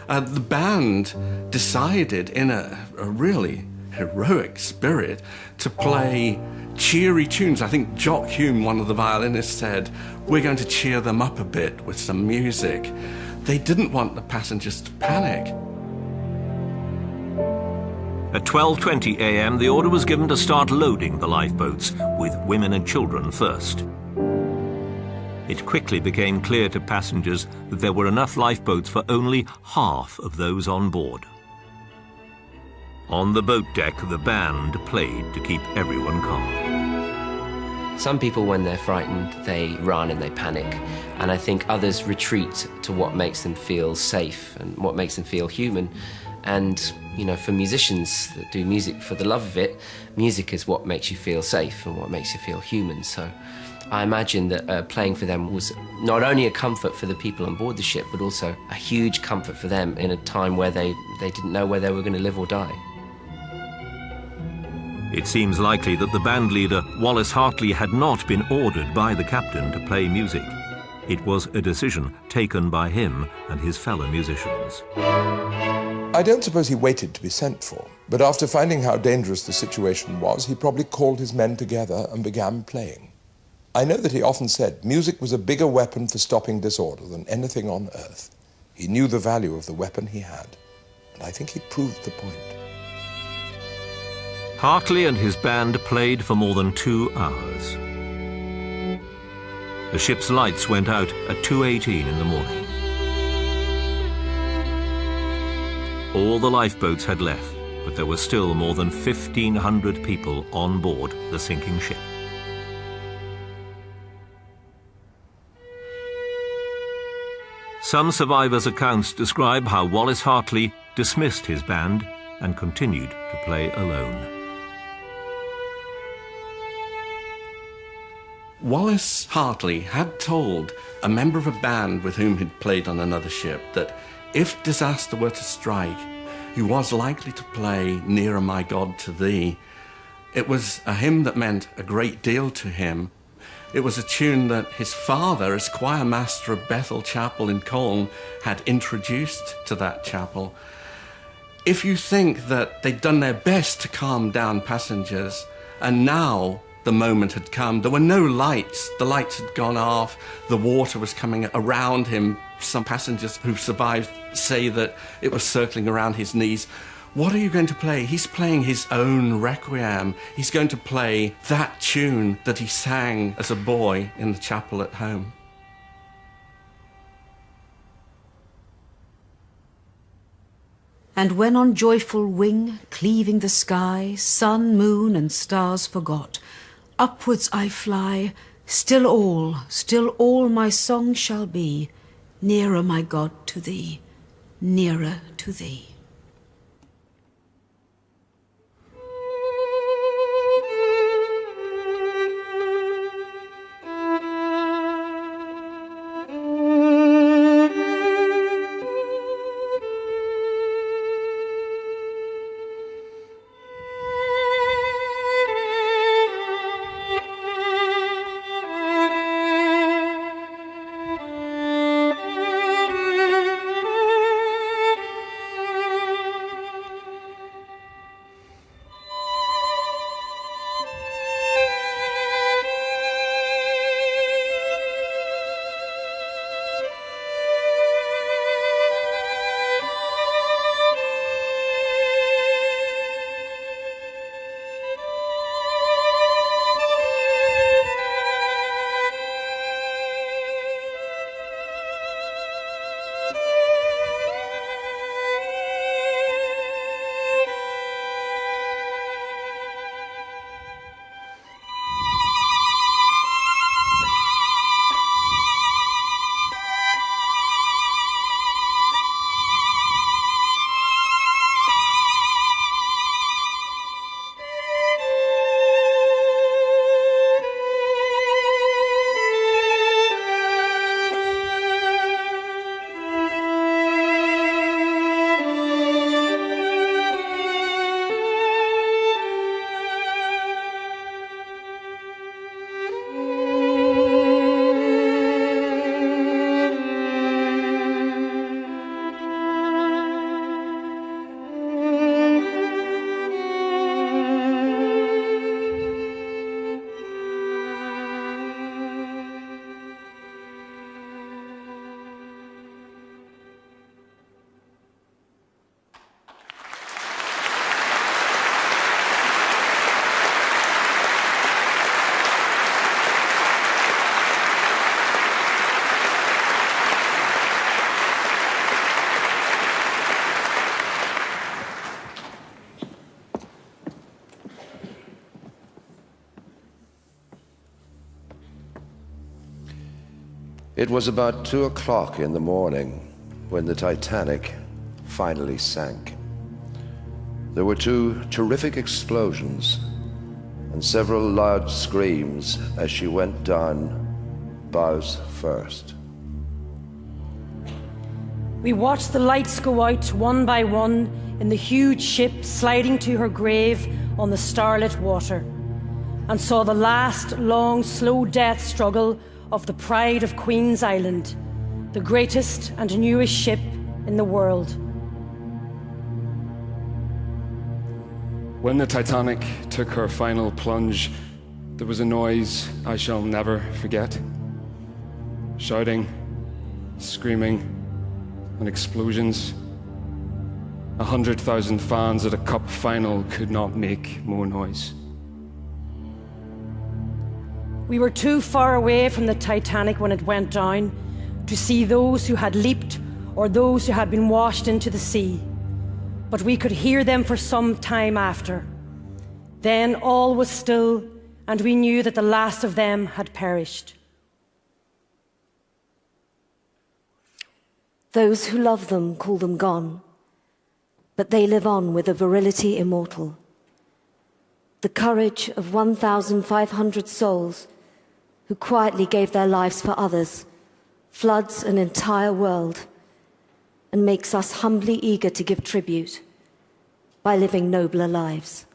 The band decided in a really heroic spirit to play cheery tunes. I think Jock Hume, one of the violinists, said, "We're going to cheer them up a bit with some music." They didn't want the passengers to panic. At 12:20 a.m., the order was given to start loading the lifeboats, with women and children first. It quickly became clear to passengers that there were enough lifeboats for only half of those on board. On the boat deck, the band played to keep everyone calm. Some people, when they're frightened, they run and they panic. And I think others retreat to what makes them feel safe and what makes them feel human. And, you know, for musicians that do music for the love of it, music is what makes you feel safe and what makes you feel human. So I imagine that playing for them was not only a comfort for the people on board the ship, but also a huge comfort for them in a time where they didn't know whether they were going to live or die. It seems likely that the band leader, Wallace Hartley, had not been ordered by the captain to play music. It was a decision taken by him and his fellow musicians. I don't suppose he waited to be sent for, but after finding how dangerous the situation was, he probably called his men together and began playing. I know that he often said music was a bigger weapon for stopping disorder than anything on earth. He knew the value of the weapon he had, and I think he proved the point. Hartley and his band played for more than 2 hours. The ship's lights went out at 2:18 in the morning. All the lifeboats had left, but there were still more than 1,500 people on board the sinking ship. Some survivors' accounts describe how Wallace Hartley dismissed his band and continued to play alone. Wallace Hartley had told a member of a band with whom he'd played on another ship that if disaster were to strike, he was likely to play Nearer My God to Thee. It was a hymn that meant a great deal to him. It was a tune that his father, as choir master of Bethel Chapel in Colne, had introduced to that chapel. If you think that they'd done their best to calm down passengers, and now the moment had come, there were no lights, the lights had gone off, the water was coming around him. Some passengers who survived say that it was circling around his knees. What are you going to play? He's playing his own requiem. He's going to play that tune that he sang as a boy in the chapel at home. And when on joyful wing, cleaving the sky, sun, moon, and stars forgot, upwards I fly, still all my song shall be, nearer, my God, to thee, nearer to thee. It was about 2 o'clock in the morning when the Titanic finally sank. There were 2 terrific explosions and several loud screams as she went down bows first. We watched the lights go out one by one in the huge ship sliding to her grave on the starlit water, and saw the last long, slow death struggle of the pride of Queen's Island, the greatest and newest ship in the world. When the Titanic took her final plunge, there was a noise I shall never forget. Shouting, screaming, and explosions. 100,000 fans at a cup final could not make more noise. We were too far away from the Titanic when it went down to see those who had leaped or those who had been washed into the sea. But we could hear them for some time after. Then all was still, and we knew that the last of them had perished. Those who love them call them gone, but they live on with a virility immortal. The courage of 1,500 souls who quietly gave their lives for others floods an entire world and makes us humbly eager to give tribute by living nobler lives.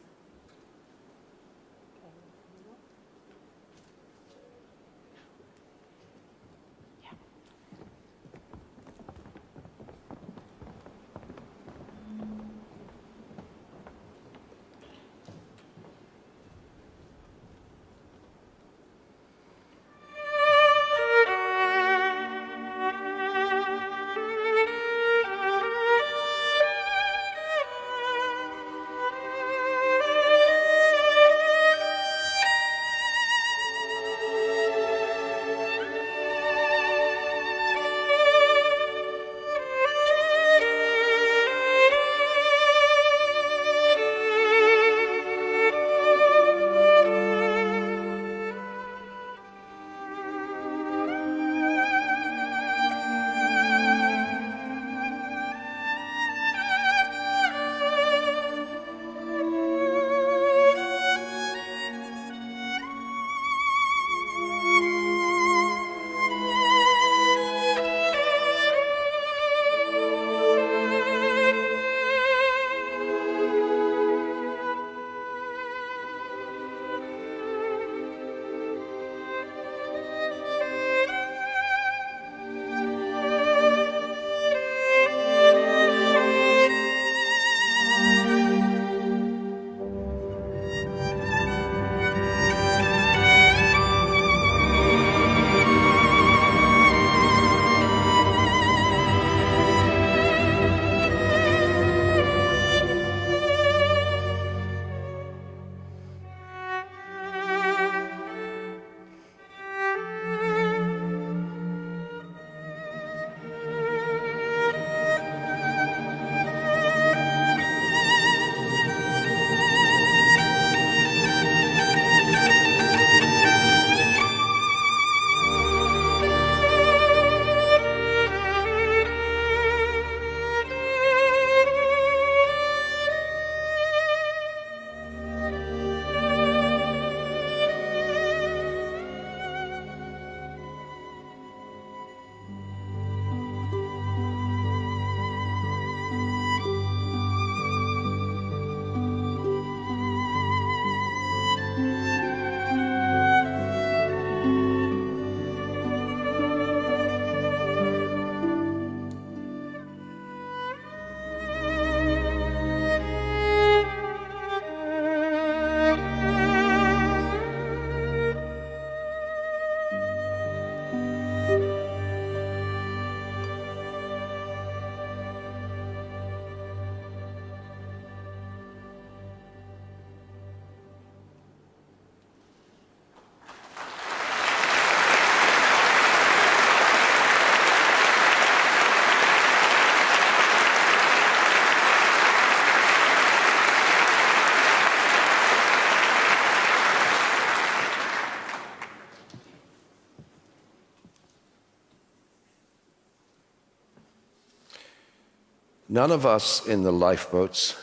None of us in the lifeboats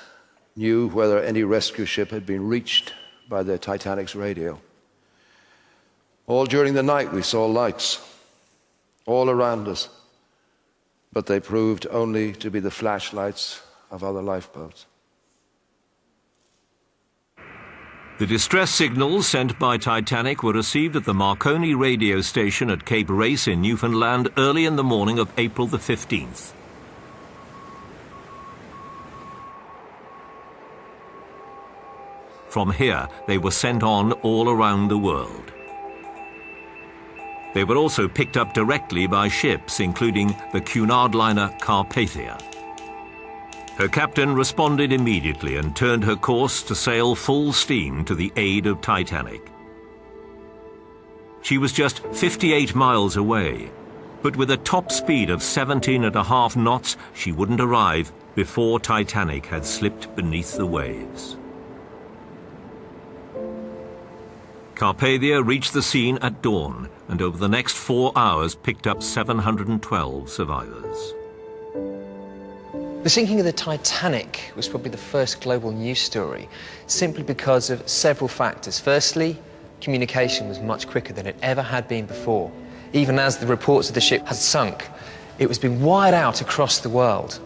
knew whether any rescue ship had been reached by the Titanic's radio. All during the night we saw lights all around us, but they proved only to be the flashlights of other lifeboats. The distress signals sent by Titanic were received at the Marconi radio station at Cape Race in Newfoundland early in the morning of April the 15th. From here, they were sent on all around the world. They were also picked up directly by ships, including the Cunard liner Carpathia. Her captain responded immediately and turned her course to sail full steam to the aid of Titanic. She was just 58 miles away, but with a top speed of 17.5 knots, she wouldn't arrive before Titanic had slipped beneath the waves. Carpathia reached the scene at dawn, and over the next 4 hours picked up 712 survivors. The sinking of the Titanic was probably the first global news story, simply because of several factors. Firstly, communication was much quicker than it ever had been before. Even as the reports of the ship had sunk, it was being wired out across the world.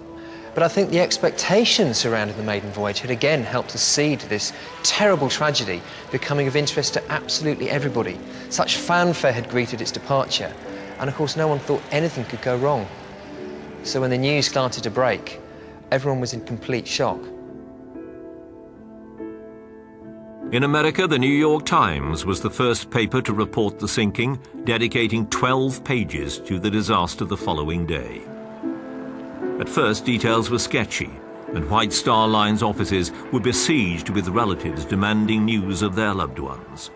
But I think the expectations surrounding the maiden voyage had again helped to seed this terrible tragedy becoming of interest to absolutely everybody. Such fanfare had greeted its departure, and of course no one thought anything could go wrong. So when the news started to break, everyone was in complete shock. In America, the New York Times was the first paper to report the sinking, dedicating 12 pages to the disaster the following day. At first, details were sketchy, and White Star Line's offices were besieged with relatives demanding news of their loved ones.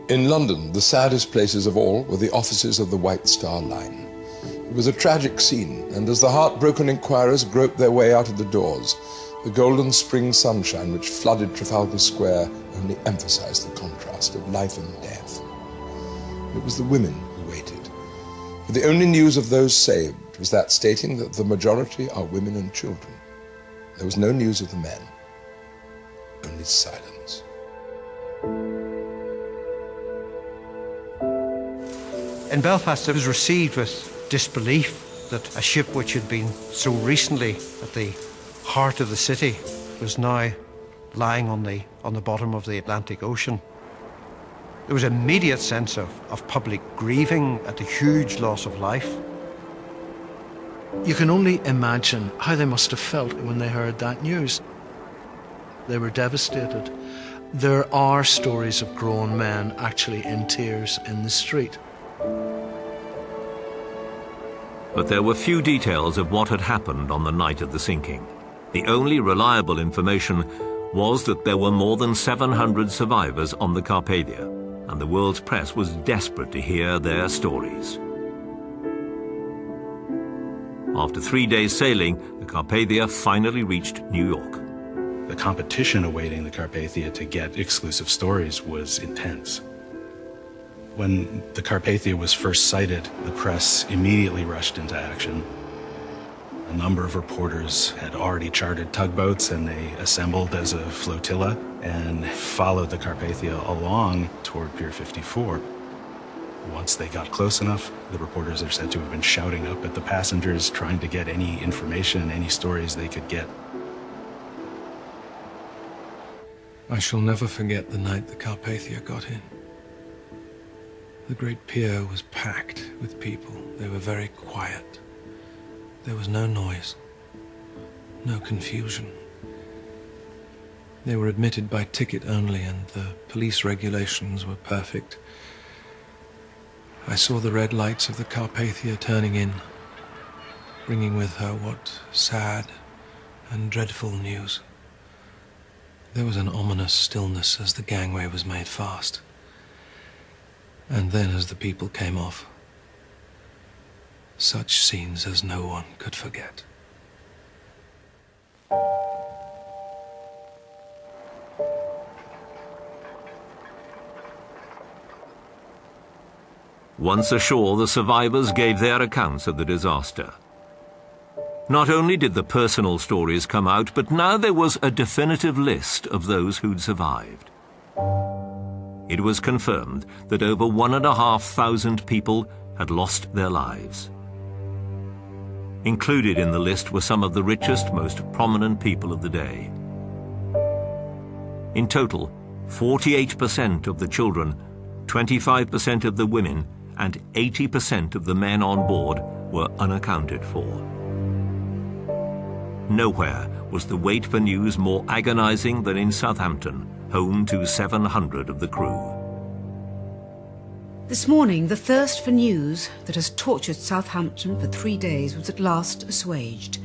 In London, the saddest places of all were the offices of the White Star Line. It was a tragic scene, and as the heartbroken inquirers groped their way out of the doors, the golden spring sunshine which flooded Trafalgar Square only emphasized the contrast of life and death. It was the women who waited, for the only news of those saved was that stating that the majority are women and children. There was no news of the men, only silence. In Belfast, it was received with disbelief that a ship which had been so recently at the heart of the city was now lying on the bottom of the Atlantic Ocean. There was an immediate sense of public grieving at the huge loss of life. You can only imagine how they must have felt when they heard that news. They were devastated. There are stories of grown men actually in tears in the street. But there were few details of what had happened on the night of the sinking. The only reliable information was that there were more than 700 survivors on the Carpathia, and the world's press was desperate to hear their stories. After 3 days sailing, the Carpathia finally reached New York. The competition awaiting the Carpathia to get exclusive stories was intense. When the Carpathia was first sighted, the press immediately rushed into action. A number of reporters had already chartered tugboats, and they assembled as a flotilla and followed the Carpathia along toward Pier 54. Once they got close enough, the reporters are said to have been shouting up at the passengers, trying to get any information, any stories they could get. I shall never forget the night the Carpathia got in. The great pier was packed with people. They were very quiet. There was no noise, no confusion. They were admitted by ticket only, and the police regulations were perfect. I saw the red lights of the Carpathia turning in, bringing with her what sad and dreadful news. There was an ominous stillness as the gangway was made fast. And then as the people came off, such scenes as no one could forget. Once ashore, the survivors gave their accounts of the disaster. Not only did the personal stories come out, but now there was a definitive list of those who'd survived. It was confirmed that over 1,500 people had lost their lives. Included in the list were some of the richest, most prominent people of the day. In total, 48% of the children, 25% of the women, and 80% of the men on board were unaccounted for. Nowhere was the wait for news more agonizing than in Southampton, home to 700 of the crew. This morning, the thirst for news that has tortured Southampton for 3 days was at last assuaged.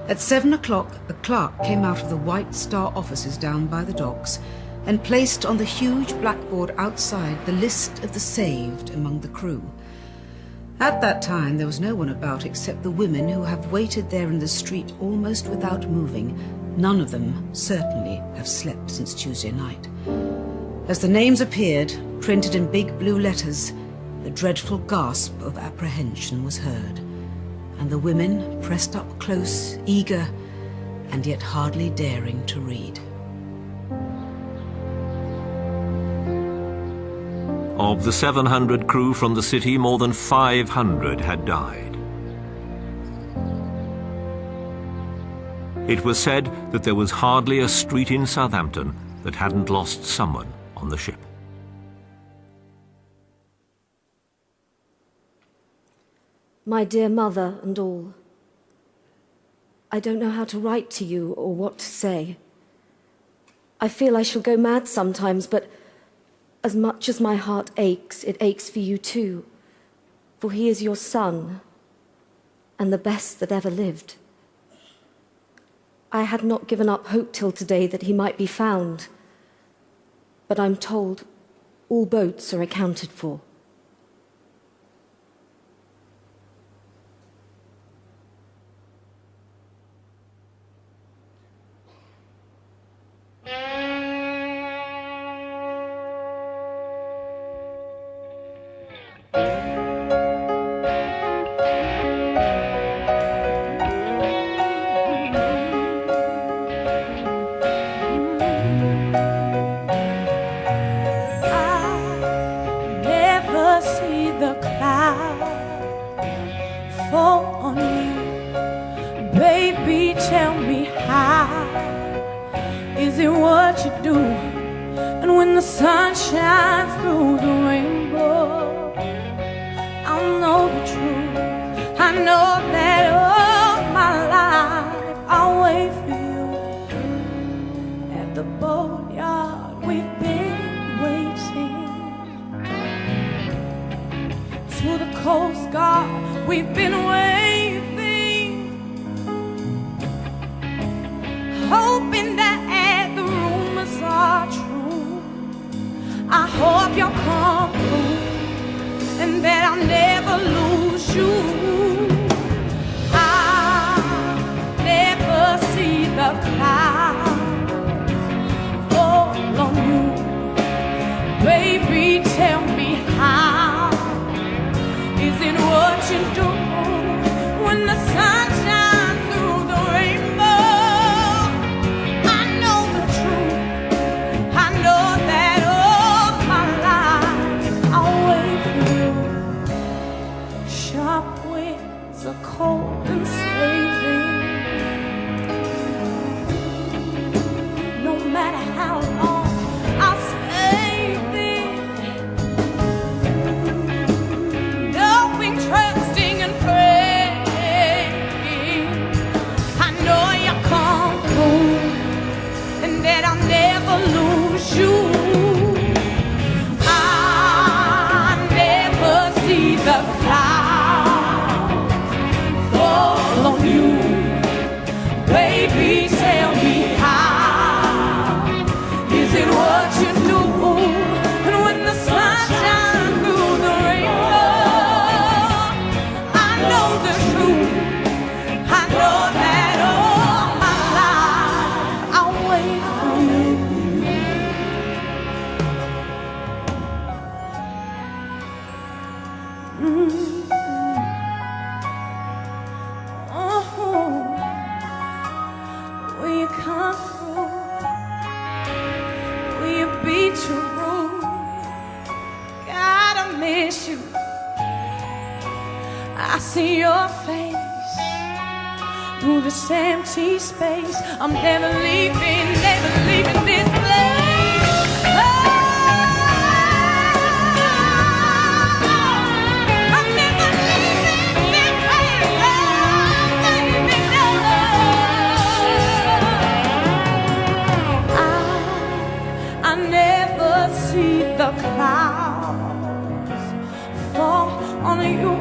At 7 o'clock, a clerk came out of the White Star offices down by the docks and placed on the huge blackboard outside the list of the saved among the crew. At that time, there was no one about except the women who have waited there in the street almost without moving. None of them, certainly, have slept since Tuesday night. As the names appeared, printed in big blue letters, the dreadful gasp of apprehension was heard, and the women pressed up close, eager, and yet hardly daring to read. Of the 700 crew from the city, more than 500 had died. It was said that there was hardly a street in Southampton that hadn't lost someone on the ship. My dear mother and all, I don't know how to write to you or what to say. I feel I shall go mad sometimes, but as much as my heart aches, it aches for you too, for he is your son, and the best that ever lived. I had not given up hope till today that he might be found, but I'm told all boats are accounted for. I'm never leaving this place. I'm never leaving this place. Baby, no. I never see the clouds fall on you.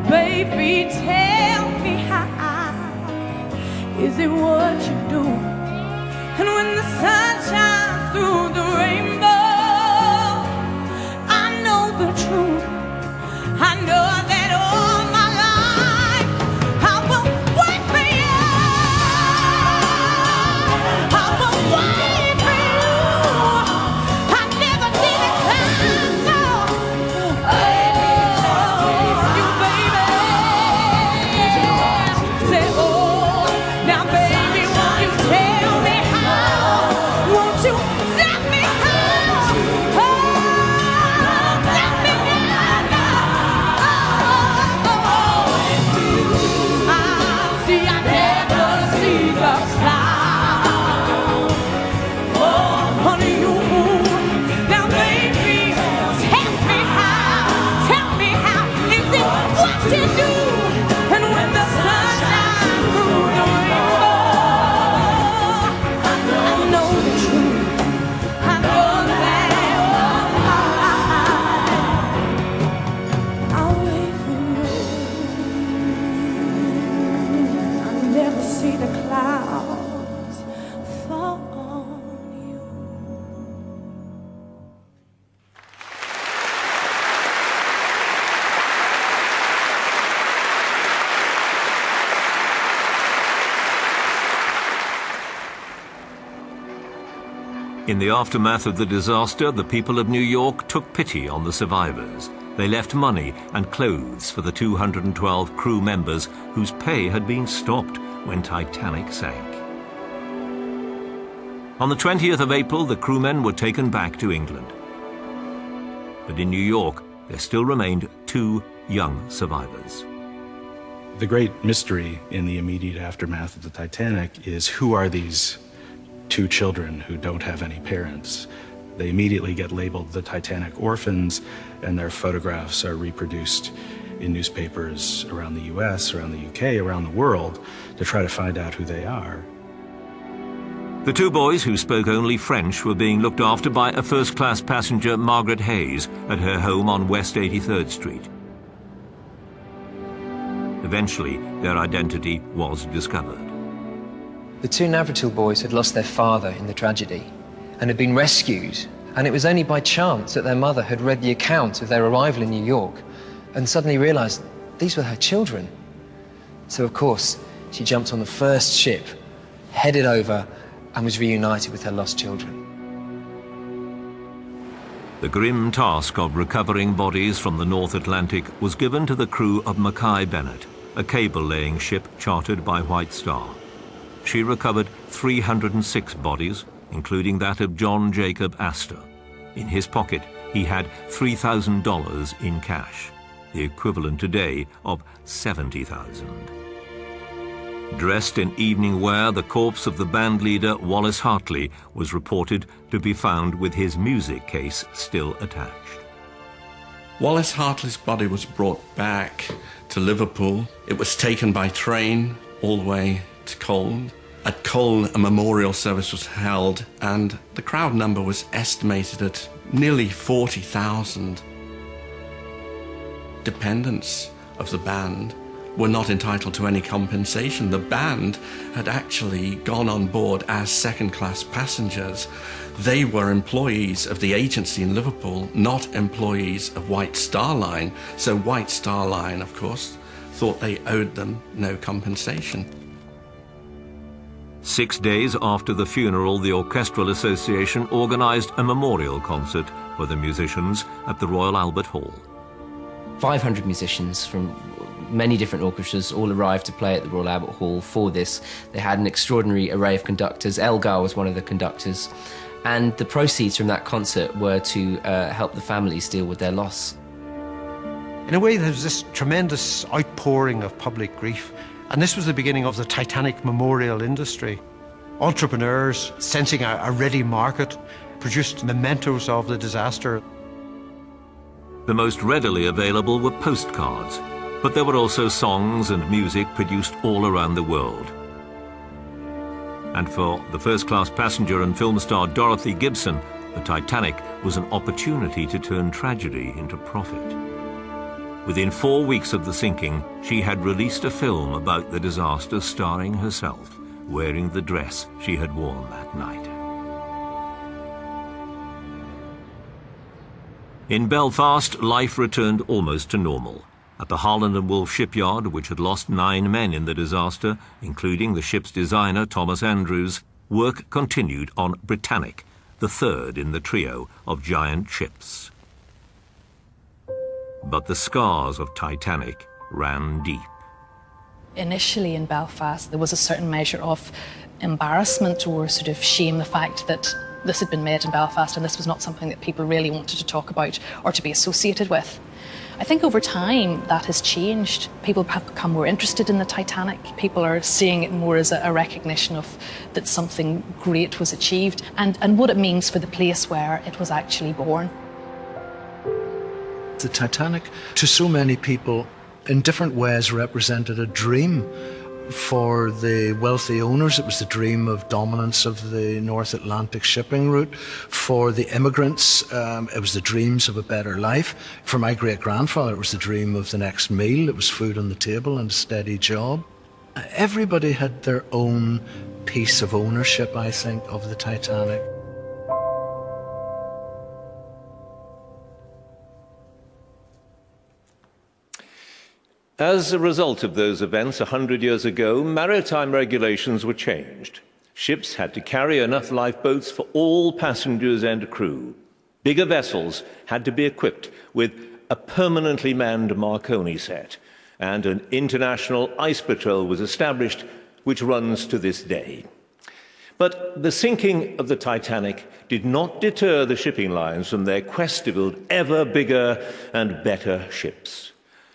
Baby, tell me how is it what you do? And when the sun shines through the rainbow, I know the truth. I know that all my life I will wait for you. I will wait for you. I never did it time, no. You baby. Say, oh, now baby, won't you tell me how? Won't you tell me how? Oh, tell me see the clouds fall on you. In the aftermath of the disaster, the people of New York took pity on the survivors. They left money and clothes for the 212 crew members whose pay had been stopped when Titanic sank. On the 20th of April, the crewmen were taken back to England. But in New York, there still remained 2 young survivors. The great mystery in the immediate aftermath of the Titanic is who are these 2 children who don't have any parents? They immediately get labeled the Titanic orphans, and their photographs are reproduced in newspapers around the US, around the UK, around the world to try to find out who they are. The 2 boys who spoke only French were being looked after by a first-class passenger, Margaret Hayes, at her home on West 83rd Street. Eventually, their identity was discovered. The 2 Navratil boys had lost their father in the tragedy and had been rescued, and it was only by chance that their mother had read the account of their arrival in New York and suddenly realized these were her children. So, of course, she jumped on the first ship, headed over, and was reunited with her lost children. The grim task of recovering bodies from the North Atlantic was given to the crew of Mackay Bennett, a cable-laying ship chartered by White Star. She recovered 306 bodies, including that of John Jacob Astor. In his pocket, he had $3,000 in cash, the equivalent today of $70,000. Dressed in evening wear, the corpse of the band leader Wallace Hartley was reported to be found with his music case still attached. Wallace Hartley's body was brought back to Liverpool. It was taken by train all the way to Cologne. At Cologne, a memorial service was held, and the crowd number was estimated at nearly 40,000. Dependents of the band were not entitled to any compensation. The band had actually gone on board as second-class passengers. They were employees of the agency in Liverpool, not employees of White Star Line. So White Star Line, of course, thought they owed them no compensation. 6 days after the funeral, the Orchestral Association organised a memorial concert for the musicians at the Royal Albert Hall. 500 musicians from many different orchestras all arrived to play at the Royal Albert Hall for this. They had an extraordinary array of conductors. Elgar was one of the conductors. And the proceeds from that concert were to help the families deal with their loss. In a way, there was this tremendous outpouring of public grief. And this was the beginning of the Titanic memorial industry. Entrepreneurs, sensing a ready market, produced mementos of the disaster. The most readily available were postcards, but there were also songs and music produced all around the world. And for the first-class passenger and film star Dorothy Gibson, the Titanic was an opportunity to turn tragedy into profit. Within 4 weeks of the sinking, she had released a film about the disaster starring herself, wearing the dress she had worn that night. In Belfast, life returned almost to normal. At the Harland and Wolff shipyard, which had lost 9 men in the disaster, including the ship's designer Thomas Andrews, work continued on Britannic, the third in the trio of giant ships. But the scars of Titanic ran deep. Initially in Belfast, there was a certain measure of embarrassment or sort of shame, the fact that this had been made in Belfast and this was not something that people really wanted to talk about or to be associated with. I think over time that has changed. People have become more interested in the Titanic. People are seeing it more as a recognition of that something great was achieved and what it means for the place where it was actually born. The Titanic, to so many people, in different ways represented a dream. For the wealthy owners, it was the dream of dominance of the North Atlantic shipping route. For the immigrants, it was the dreams of a better life. For my great-grandfather, it was the dream of the next meal. It was food on the table and a steady job. Everybody had their own piece of ownership, I think, of the Titanic. As a result of those events 100 years ago, maritime regulations were changed. Ships had to carry enough lifeboats for all passengers and crew. Bigger vessels had to be equipped with a permanently manned Marconi set, and an international ice patrol was established, which runs to this day. But the sinking of the Titanic did not deter the shipping lines from their quest to build ever bigger and better ships.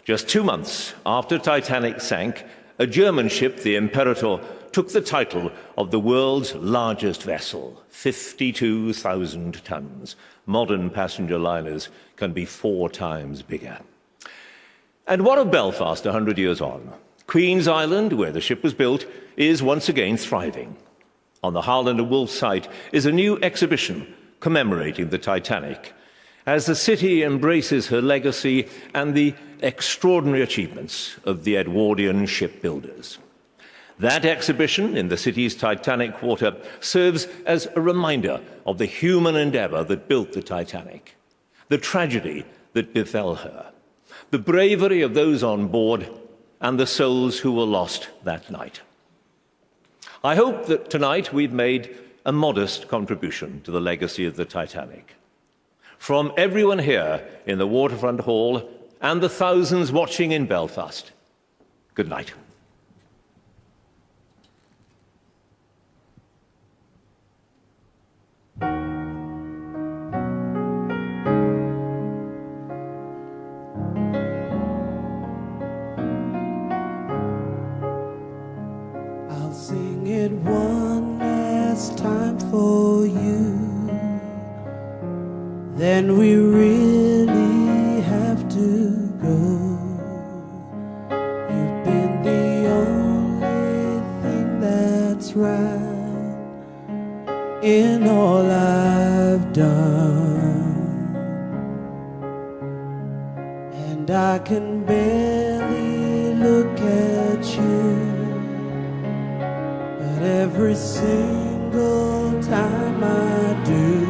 Just 2 months after Titanic sank, a German ship, the Imperator, took the title of the world's largest vessel, 52,000 tons. Modern passenger liners can be 4 times bigger. And what of Belfast 100 years on? Queen's Island, where the ship was built, is once again thriving. On the Harland and Wolff site is a new exhibition commemorating the Titanic, as the city embraces her legacy and the extraordinary achievements of the Edwardian shipbuilders. That exhibition in the city's Titanic Quarter serves as a reminder of the human endeavour that built the Titanic, the tragedy that befell her, the bravery of those on board, and the souls who were lost that night. I hope that tonight we've made a modest contribution to the legacy of the Titanic. From everyone here in the Waterfront Hall and the thousands watching in Belfast, good night. I'll sing it one last time for you. Then we really have to go. You've been the only thing that's right in all I've done, and I can barely look at you, but every single time I do,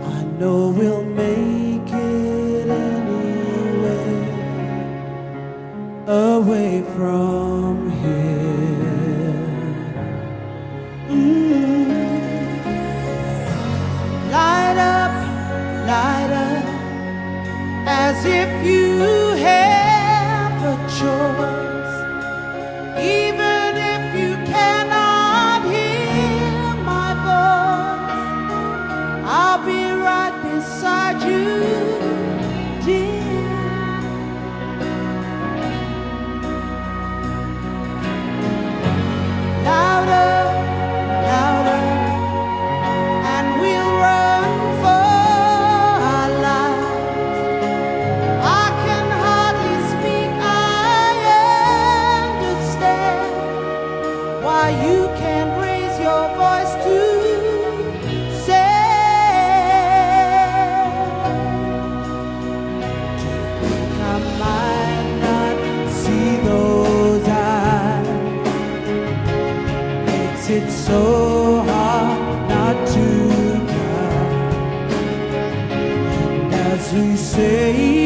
I know we'll make it anyway, away from here. Light up, as if you have a choice, even if you cannot hear my voice. I'll be right beside you, dear. Louder, louder, and we'll run for our lives. I can hardly speak, I understand why you can't. as we say